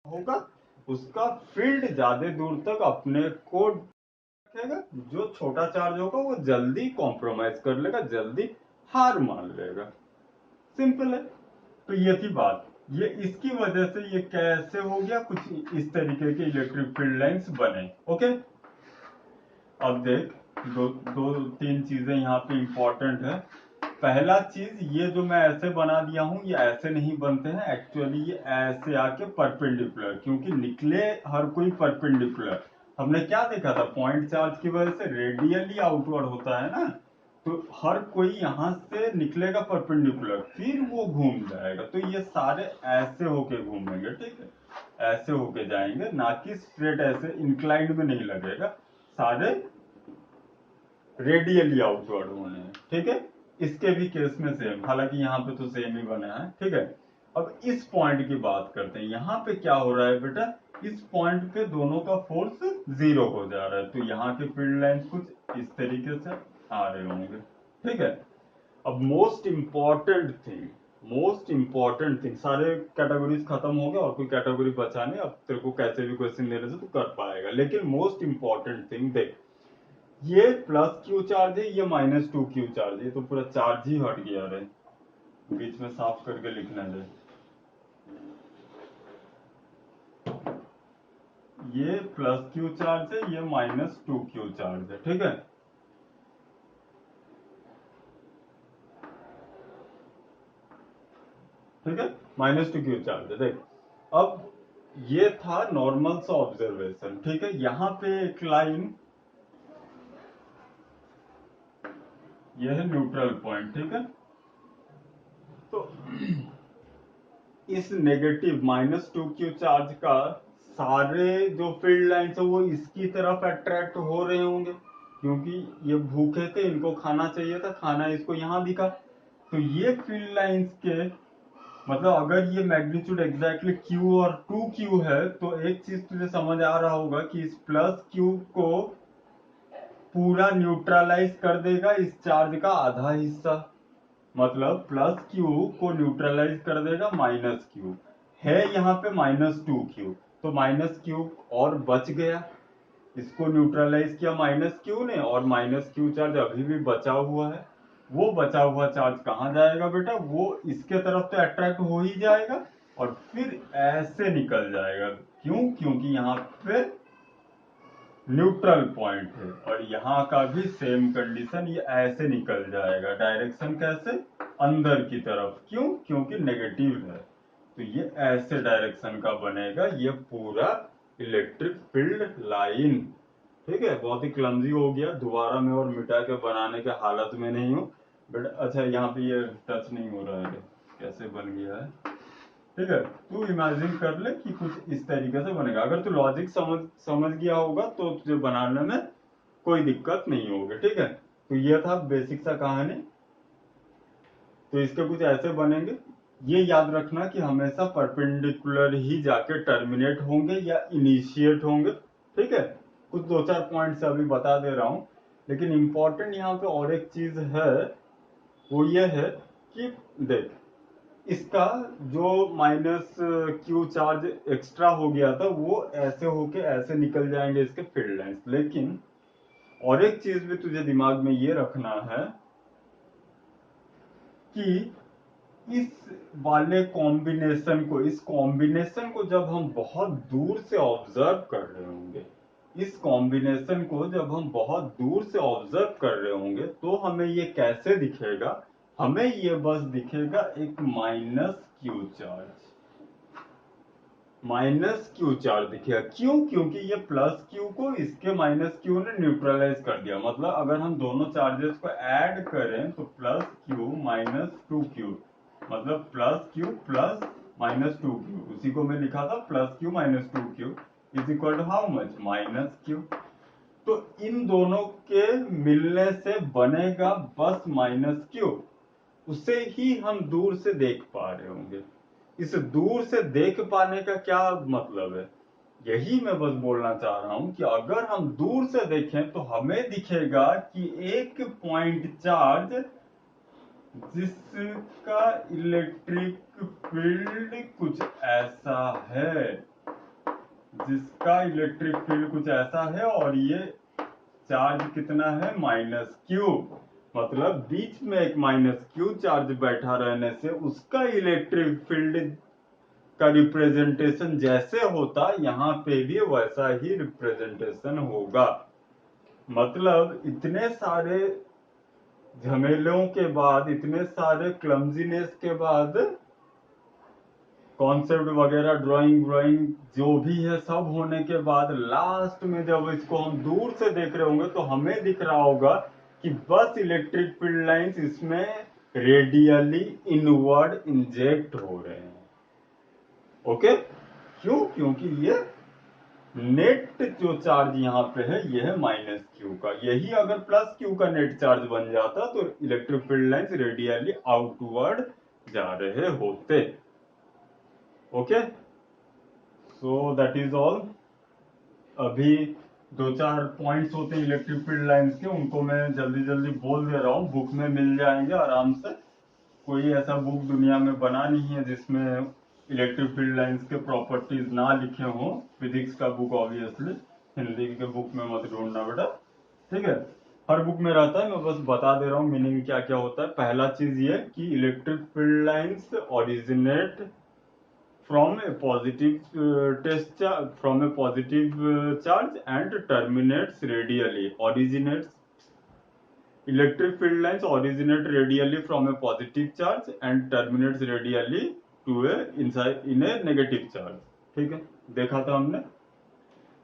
होगा उसका फील्ड ज्यादा दूर तक अपने को रखेगा, जो छोटा चार्ज होगा वो जल्दी कॉम्प्रोमाइज कर लेगा, जल्दी हार मान लेगा। सिंपल है। तो ये थी बात, ये इसकी वजह से ये कैसे हो गया, कुछ इस तरीके के इलेक्ट्रिक फील्ड लाइंस बने। ओके, अब देख, दो दो तीन चीजें यहाँ पे इंपॉर्टेंट है। पहला चीज, ये जो मैं ऐसे बना दिया हूं ये ऐसे नहीं बनते हैं, एक्चुअली ये ऐसे आके परपेंडिकुलर, क्योंकि निकले हर कोई परपेंडिकुलर। हमने क्या देखा था, पॉइंट चार्ज की वजह से रेडियली आउटवर्ड होता है ना, तो हर कोई यहां से निकलेगा परपेंडिकुलर फिर वो घूम जाएगा, तो ये सारे ऐसे होके घूमेंगे। ठीक है, ऐसे होके जाएंगे, ना कि स्ट्रेट ऐसे इंक्लाइंड में नहीं लगेगा, सारे रेडियली आउटवर्ड होने हैं। ठीक है, इसके भी केस में सेम, हालांकि यहाँ पे तो सेम ही बना है। ठीक है, अब इस पॉइंट की बात करते हैं, यहाँ पे क्या हो रहा है बेटा, इस पॉइंट पे दोनों का फोर्स 0 हो जा रहा है, तो यहाँ के फील्ड लाइंस कुछ इस तरीके से आ रहे होंगे। ठीक है, अब मोस्ट इंपॉर्टेंट थिंग, सारे कैटेगरीज खत्म हो गए और कोई कैटेगरी बचा नहीं, अब तेरे को कैसे भी क्वेश्चन देने से तू कर पाएगा। लेकिन मोस्ट इंपॉर्टेंट थिंग देख, ये प्लस क्यू चार्ज है, ये -2 क्यू चार्ज है, ये तो पूरा चार्ज ही हट गया रे, बीच में साफ करके लिखने दे। ये प्लस क्यू चार्ज है, ये -2 क्यू चार्ज है। ठीक है, ठीक है, -2 क्यू चार्ज है। देख, अब ये था नॉर्मल सा ऑब्जर्वेशन। ठीक है, यहाँ पे एक लाइन, ये है न्यूट्रल पॉइंट। ठीक है, तो इस नेगेटिव -2 क्यू चार्ज का सारे जो फील्ड लाइंस है वो इसकी तरफ अट्रैक्ट हो रहे होंगे, क्योंकि ये भूखे थे, इनको खाना चाहिए था, खाना इसको यहाँ दिखा। तो ये फील्ड लाइंस के मतलब अगर ये मैग्नीट्यूड एग्जैक्टली Q और 2Q है, तो एक चीज तुझे समझ आ रहा होगा कि इस प्लस Q को पूरा न्यूट्रलाइज कर देगा इस चार्ज का आधा हिस्सा, मतलब प्लस क्यू को न्यूट्रलाइज कर देगा -Q, है यहाँ पे -2Q, तो -Q और बच गया, इसको न्यूट्रलाइज किया -Q ने, और -Q चार्ज अभी भी बचा हुआ है। वो बचा हुआ चार्ज कहाँ जाएगा बेटा, वो इसके तरफ तो अट्रैक्ट हो ही जाएगा और फिर ऐसे निकल जाएगा। क्यों, क्योंकि यहाँ पे न्यूट्रल पॉइंट है, और यहाँ का भी सेम कंडीशन, ये ऐसे निकल जाएगा। डायरेक्शन कैसे, अंदर की तरफ, क्यों, क्योंकि नेगेटिव है, तो ये ऐसे डायरेक्शन का बनेगा। ये पूरा इलेक्ट्रिक फील्ड लाइन। ठीक है, बहुत ही क्लमजी हो गया, दोबारा मैं और मिटा के बनाने के हालत में नहीं हूँ। बट अच्छा, यहाँ पे ये टच नहीं हो रहा है, कैसे बन गया है। ठीक है, तू इमेजिन कर ले कि कुछ इस तरीके से बनेगा। अगर तू लॉजिक समझ गया होगा तो तुझे बनाने में कोई दिक्कत नहीं होगी। ठीक है, तो ये था बेसिक सा कहानी। तो इसके कुछ ऐसे बनेंगे। ये याद रखना कि हमेशा परपेंडिकुलर ही जाके टर्मिनेट होंगे या इनिशिएट होंगे। ठीक है, कुछ दो चार पॉइंट्स अभी बता दे रहा हूँ, लेकिन इंपॉर्टेंट यहाँ पे और एक चीज है, वो ये है कि देख, इसका जो माइनस क्यू चार्ज एक्स्ट्रा हो गया था वो ऐसे होके ऐसे निकल जाएंगे इसके फील्ड लाइंस। लेकिन और एक चीज भी तुझे दिमाग में ये रखना है कि इस वाले कॉम्बिनेशन को, इस कॉम्बिनेशन को जब हम बहुत दूर से ऑब्जर्व कर रहे होंगे, इस कॉम्बिनेशन को जब हम बहुत दूर से ऑब्जर्व कर रहे होंगे, तो हमें ये कैसे दिखेगा? हमें ये बस दिखेगा एक minus Q charge, minus Q charge दिखेगा। क्यों? क्योंकि ये प्लस क्यू को इसके माइनस क्यू ने न्यूट्रलाइज कर दिया। मतलब अगर हम दोनों चार्जेस को ऐड करें तो plus Q minus two Q, मतलब plus Q plus minus two Q, उसी को मैं लिखा था plus Q minus two Q is equal to how much, minus Q. तो इन दोनों के मिलने से बनेगा बस माइनस क्यू, उसे ही हम दूर से देख पा रहे होंगे। इस दूर से देख पाने का क्या मतलब है? यही मैं बस बोलना चाह रहा हूं कि अगर हम दूर से देखें तो हमें दिखेगा कि एक पॉइंट चार्ज जिसका इलेक्ट्रिक फील्ड कुछ ऐसा है, जिसका इलेक्ट्रिक फील्ड कुछ ऐसा है, और ये चार्ज कितना है, माइनस क्यू। मतलब बीच में एक माइनस क्यू चार्ज बैठा रहने से उसका इलेक्ट्रिक फील्ड का रिप्रेजेंटेशन जैसे होता, यहाँ पे भी वैसा ही रिप्रेजेंटेशन होगा। मतलब इतने सारे झमेलों के बाद, इतने सारे क्लमजीनेस के बाद, कॉन्सेप्ट वगैरह ड्राइंग जो भी है सब होने के बाद, लास्ट में जब इसको हम दूर से देख रहे होंगे तो हमें दिख रहा होगा कि बस इलेक्ट्रिक फील्ड लाइंस इसमें रेडियली इनवर्ड इंजेक्ट हो रहे हैं। ओके, क्यों? क्योंकि ये नेट जो चार्ज यहाँ पे है ये है माइनस क्यू का। यही अगर प्लस क्यू का नेट चार्ज बन जाता तो electric field lines radially outward जा रहे होते। Okay, so that is all. अभी दो चार पॉइंट्स होते हैं इलेक्ट्रिक फील्ड लाइंस के, उनको मैं जल्दी जल्दी बोल दे रहा हूँ, बुक में मिल जाएंगे आराम से। कोई ऐसा बुक दुनिया में बना नहीं है जिसमें इलेक्ट्रिक फील्ड लाइंस के प्रॉपर्टीज ना लिखे हों। फिजिक्स का बुक ऑब्वियसली, हिंदी के बुक में मत ढूंढना बेटा। ठीक है, हर बुक में रहता है, मैं बस बता दे रहा हूँ मीनिंग क्या क्या होता है। पहला चीज ये कि electric field lines originate from a positive from a positive charge and terminates radially. Electric field lines originate radially from a positive charge and terminates radially to a inside in a negative charge. ठीक है, देखा था हमने।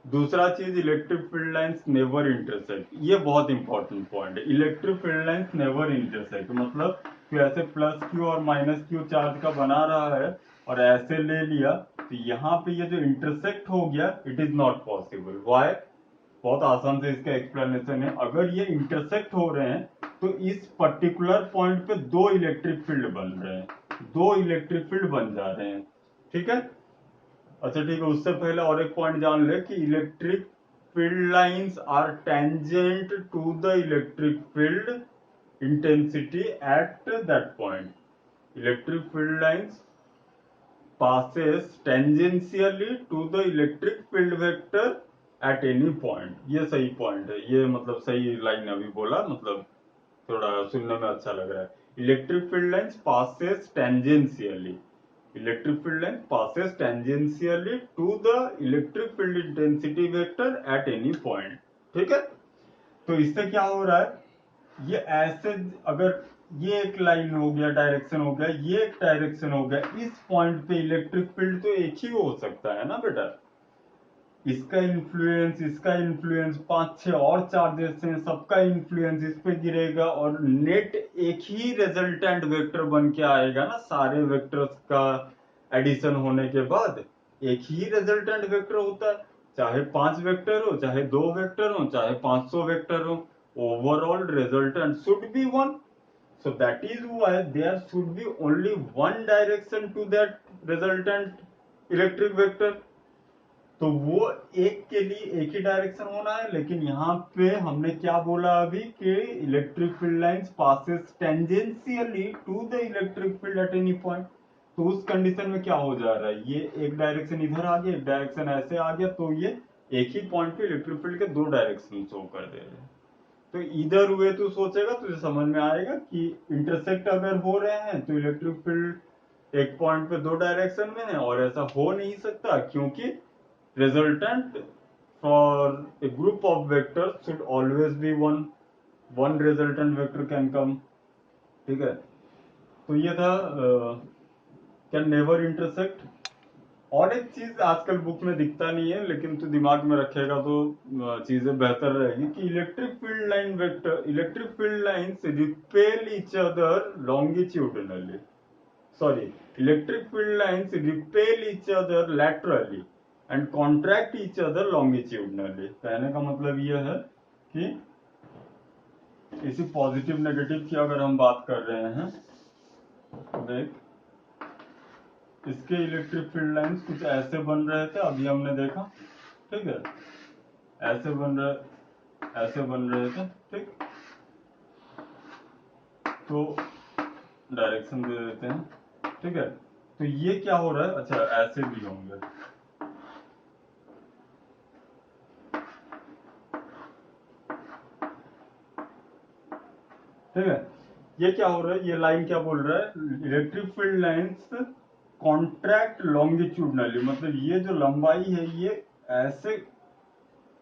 दूसरा चीज, electric field lines never intersect. ये बहुत important point है, electric field lines never intersect. मतलब कि ऐसे प्लस क्यू और माइनस क्यू चार्ज का बना रहा है और ऐसे ले लिया, तो यहाँ पे ये जो इंटरसेक्ट हो गया, it is not possible. Why? बहुत आसान से इसका एक्सप्लेनेशन है। अगर ये इंटरसेक्ट हो रहे हैं तो इस पर्टिकुलर पॉइंट पे दो इलेक्ट्रिक फील्ड बन रहे हैं, दो इलेक्ट्रिक फील्ड बन जा रहे हैं। ठीक है, अच्छा ठीक है, उससे पहले और एक पॉइंट जान ले कि electric field lines are tangent to the electric field intensity at that point. Electric field lines passes tangentially to the electric field vector at any point। ये सही पॉइंट है, ये मतलब सही लाइन अभी बोला, मतलब थोड़ा सुनने में अच्छा लग रहा है। Electric field lines passes tangentially, electric field line passes tangentially to the electric field intensity vector at any point। ठीक है, तो इससे क्या हो रहा है, ये ऐसे अगर ये एक लाइन हो गया, डायरेक्शन हो गया, ये एक डायरेक्शन हो गया, इस पॉइंट पे इलेक्ट्रिक फील्ड तो एक ही हो सकता है ना बेटा। इसका इन्फ्लुएंस 5-6 और चार्जेस हैं, सबका इन्फ्लुएंस इस पे गिरेगा और नेट एक ही रिजल्टेंट वेक्टर बन के आएगा ना, सारे वेक्टर्स का एडिशन होने के बाद एक ही रिजल्टेंट वेक्टर होता है, चाहे 5 वेक्टर हो, चाहे 2 वेक्टर हो, चाहे 500 वेक्टर हो, overall resultant should be one. So that is why there should be only one direction to that resultant electric vector. तो वो एक के लिए एक ही डायरेक्शन होना है, लेकिन यहाँ पे हमने क्या बोला अभी कि electric field lines passes tangentially to the electric field at any point. तो उस कंडीशन में क्या हो जा रहा है, ये एक डायरेक्शन इधर आ गया, एक डायरेक्शन ऐसे आ गया, तो ये एक ही पॉइंट पे इलेक्ट्रिक फील्ड के 2 डायरेक्शन शो कर दे रहे हैं. तो इधर हुए तो सोचेगा तुझे समझ में आएगा कि इंटरसेक्ट अगर हो रहे हैं तो इलेक्ट्रिक फील्ड एक पॉइंट पे 2 डायरेक्शन में है, और ऐसा हो नहीं सकता क्योंकि resultant for a group of vectors should always be one resultant vector can come. ठीक है, तो ये था कैन नेवर इंटरसेक्ट. और एक चीज आजकल बुक में दिखता नहीं है, लेकिन तू दिमाग में रखेगा तो चीजें बेहतर रहेगी कि electric field lines repel each other longitudinally. Sorry, electric field lines repel each other laterally and contract each other longitudinally. कहने का मतलब यह है कि इसी पॉजिटिव नेगेटिव की अगर हम बात कर रहे हैं, देख इसके इलेक्ट्रिक फील्ड लाइंस कुछ ऐसे बन रहे थे, अभी हमने देखा, ठीक है, ऐसे बन रहे थे, ठीक. तो डायरेक्शन दे देते हैं, ठीक है. तो ये क्या हो रहा है, अच्छा ऐसे भी होंगे, ठीक है. ये क्या हो रहा है, ये लाइन क्या बोल रहा है, electric field lines contract longitudinally, मतलब ये जो लंबाई है ये ऐसे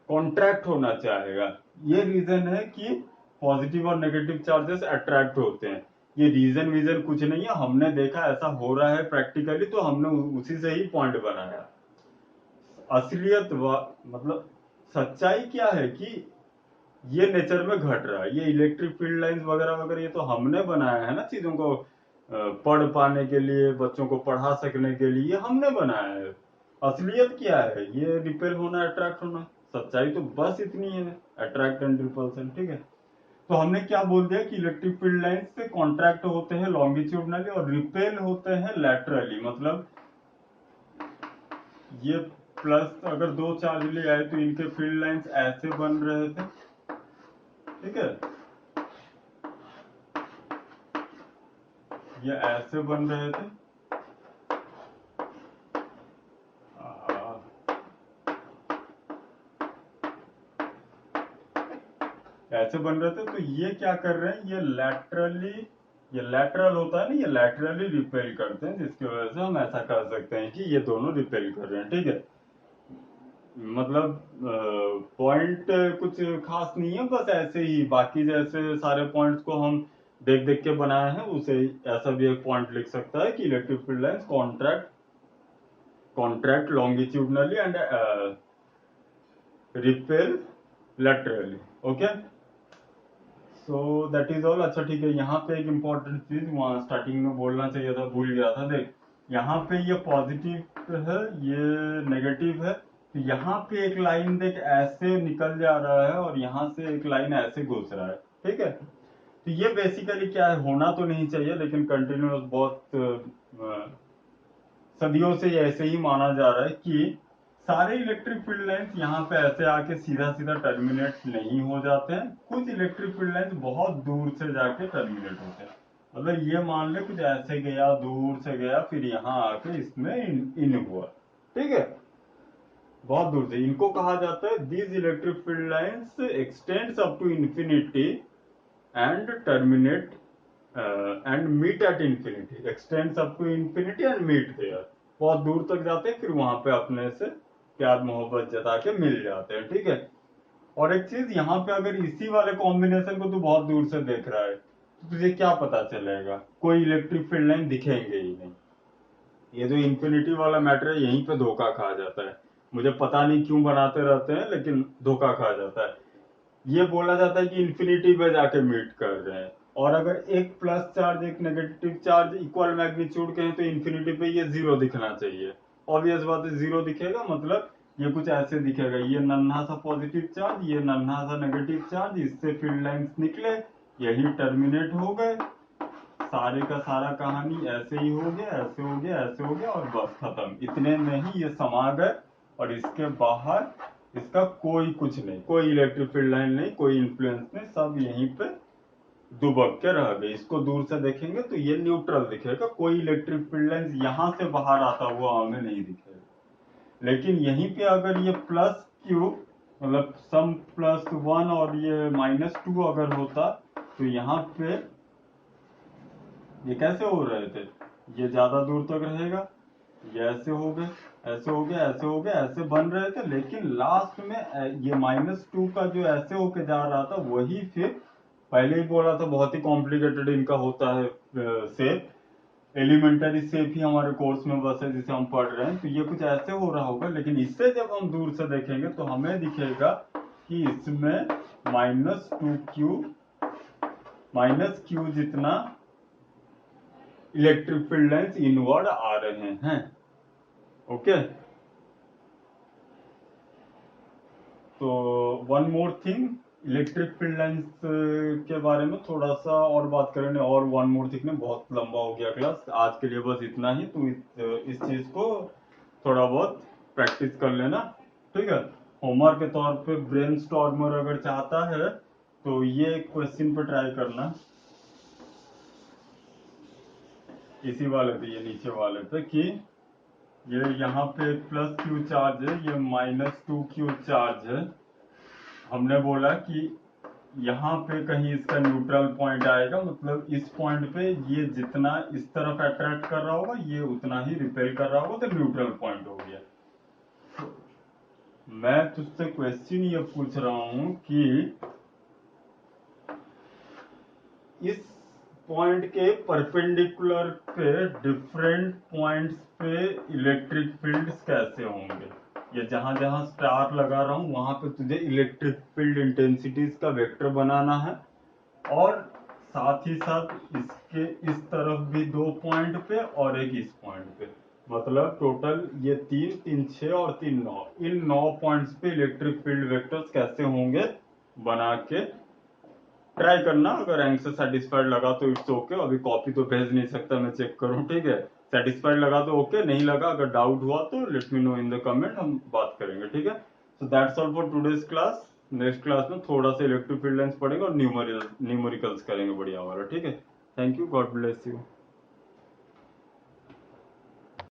कॉन्ट्रैक्ट होना चाहेगा. ये रीजन है कि पॉजिटिव और नेगेटिव चार्जेस अट्रैक्ट होते हैं. ये रीजन कुछ नहीं है, हमने देखा ऐसा हो रहा है प्रैक्टिकली, तो हमने उसी से ही पॉइंट बनाया. असलियत मतलब सच्चाई क्या है कि ये नेचर में घट रहा है, ये इलेक्ट्रिक फील्ड लाइंस वगैरह वगैरह ये तो हमने बनाया है ना, चीजों को पढ़ पाने के लिए, बच्चों को पढ़ा सकने के लिए हमने बनाया है. असलियत क्या है, ये रिपेल होना, अट्रैक्ट होना. सच्चाई तो बस इतनी है, अट्रैक्ट एंड रिपल्सन. ठीक है, तो हमने क्या बोल दिया कि इलेक्ट्रिक फील्ड लाइंस से कॉन्ट्रैक्ट होते हैं लॉन्गिट्यूडनली और रिपेल होते हैं लैटरली. मतलब ये प्लस अगर 2 चार्ज ले आए तो इनके फील्ड लाइंस ऐसे बन रहे थे, ठीक है, ये ऐसे बन रहे थे, ऐसे बन रहे थे. तो ये क्या कर रहे हैं, ये लैटरल होता है ना, ये लैटरली रिपेल करते हैं, जिसकी वजह से हम ऐसा कर सकते हैं कि ये दोनों रिपेल कर रहे हैं. ठीक है, मतलब पॉइंट कुछ खास नहीं है, बस ऐसे ही बाकी जैसे सारे पॉइंट्स को हम देख देख के बनाए हैं, उसे ऐसा भी एक पॉइंट लिख सकता है कि electric field lines contract longitudinally and repel laterally. Okay, so that is all. अच्छा ठीक है, यहाँ पे एक इम्पोर्टेंट चीज वहां स्टार्टिंग में बोलना चाहिए था, भूल गया था. देख यहाँ पे ये पॉजिटिव है, ये नेगेटिव है, तो यहाँ पे एक लाइन देख ऐसे निकल जा रहा है और यहाँ से एक लाइन ऐसे घुस रहा है. ठीक है, तो ये बेसिकली क्या है, होना तो नहीं चाहिए, लेकिन कंटिन्यूअस बहुत सदियों से ऐसे ही माना जा रहा है कि सारे इलेक्ट्रिक फील्ड लाइंस यहाँ पे ऐसे आके सीधा सीधा टर्मिनेट नहीं हो जाते हैं. कुछ इलेक्ट्रिक फील्ड लाइंस बहुत दूर से जाके टर्मिनेट होते हैं. मतलब ये मान ले कुछ ऐसे गया, दूर से गया, फिर यहाँ आके इसमें इन हुआ. ठीक है, बहुत दूर से. इनको कहा जाता है these electric field lines extends up to infinity and terminate and meet at infinity. Extends up to infinity and meet there. बहुत दूर तक जाते हैं, फिर वहां पे अपने से प्यार मोहब्बत जता के मिल जाते हैं. ठीक है, और एक चीज यहाँ पे अगर इसी वाले कॉम्बिनेशन को तू बहुत दूर से देख रहा है तो तुझे क्या पता चलेगा, कोई इलेक्ट्रिक फील्ड लाइन दिखेंगे ही नहीं. ये जो इंफिनिटी वाला मैटर है, यहीं पे धोखा खा जाता है. मुझे पता नहीं क्यों बनाते रहते हैं, लेकिन धोखा खा जाता है। ये बोला जाता है कि इन्फिनिटी पे जाके मीट कर रहे हैं, और अगर एक प्लस चार्ज एक नेगेटिव चार्ज इक्वल मैग्नीट्यूड के हैं तो इन्फिनिटी पे ये जीरो दिखना चाहिए। ऑब्वियस बात है, जीरो दिखेगा मतलब ये कुछ ऐसे दिखेगा, ये नन्हा सा पॉजिटिव चार्ज, ये नन्हा सा नेगेटिव चार्ज, इससे फील्ड लाइंस निकले, यही टर्मिनेट हो गए, सारे का सारा कहानी ऐसे ही हो गया, ऐसे हो गया, ऐसे हो गया, और बस खत्म। इतने में ही ये समा गए, और इसके बाहर इसका कोई कुछ नहीं, कोई इलेक्ट्रिक फील्ड लाइन नहीं, कोई इन्फ्लुएंस नहीं, सब यहीं पे दुबक के रह गए। इसको दूर से देखेंगे तो ये न्यूट्रल दिखेगा, कोई इलेक्ट्रिक फील्ड लाइन यहाँ से बाहर आता हुआ हमें नहीं दिखेगा। लेकिन यहीं पे अगर ये प्लस क्यू मतलब सम +1 और ये -2 अगर होता तो यहाँ पे ये कैसे हो रहे थे, ये ज्यादा दूर तक रहेगा, ये ऐसे हो गए, ऐसे हो गया, ऐसे हो गया, ऐसे बन रहे थे, लेकिन लास्ट में ये -2 का जो ऐसे होके जा रहा था वही फिर पहले ही बोला था बहुत ही कॉम्प्लिकेटेड इनका होता है शेप, एलिमेंटरी शेप ही हमारे कोर्स में बस है जिसे हम पढ़ रहे हैं, तो ये कुछ ऐसे हो रहा होगा। लेकिन इससे जब हम दूर से देखेंगे तो हमें दिखेगा कि इसमें -q जितना इलेक्ट्रिक फील्ड लाइंस इनवर्ड आ रहे हैं। ओके, तो one more thing, electric field lines के बारे में थोड़ा सा और बात करेंगे, और वन मोर थिंग में बहुत लंबा हो गया क्लास, आज के लिए बस इतना ही। तो इस चीज को थोड़ा बहुत प्रैक्टिस कर लेना, ठीक है। होमवर्क के तौर पे ब्रेनस्टॉर्मर अगर चाहता है तो ये क्वेश्चन पे ट्राई करना, इसी वाले पे, ये नीचे वाले पे, कि ये यहाँ पे +q चार्ज है, ये -2q चार्ज है। हमने बोला कि यहाँ पे कहीं इसका न्यूट्रल पॉइंट आएगा, मतलब इस पॉइंट पे ये जितना इस तरफ अट्रैक्ट कर रहा होगा ये उतना ही रिपेल कर रहा होगा, तो न्यूट्रल पॉइंट हो गया। मैं तुझसे क्वेश्चन ये पूछ रहा हूं कि इस पॉइंट के परपेंडिकुलर पे डिफरेंट पॉइंट्स पे इलेक्ट्रिक फील्ड्स कैसे होंगे। ये जहां जहां स्टार लगा रहा हूं वहां पे तुझे इलेक्ट्रिक फील्ड इंटेंसिटीज का वेक्टर बनाना है, और साथ ही साथ इसके इस तरफ भी 2 पॉइंट पे और एक इस पॉइंट पे, मतलब टोटल ये 3 6 और 3 9, इन 9 पॉइंट्स पे इलेक्ट्रिक फील्ड वेक्टर्स कैसे होंगे बना के ट्राई करना। अगर आंसर सेटिस्फाइड लगा तो इट्स ओके, अभी कॉपी तो भेज नहीं सकता, मैं चेक करूं, ठीक है। सेटिस्फाइड लगा तो ओके, नहीं लगा अगर डाउट हुआ तो let me know in the comment, हम बात करेंगे, ठीक है। So that's all for today's class. Next class में थोड़ा सा इलेक्ट्रिक फील्ड लाइंस पढ़ेंगे और न्यूमेरिकल्स करेंगे बढ़िया वाला, ठीक है। Thank you, God bless you.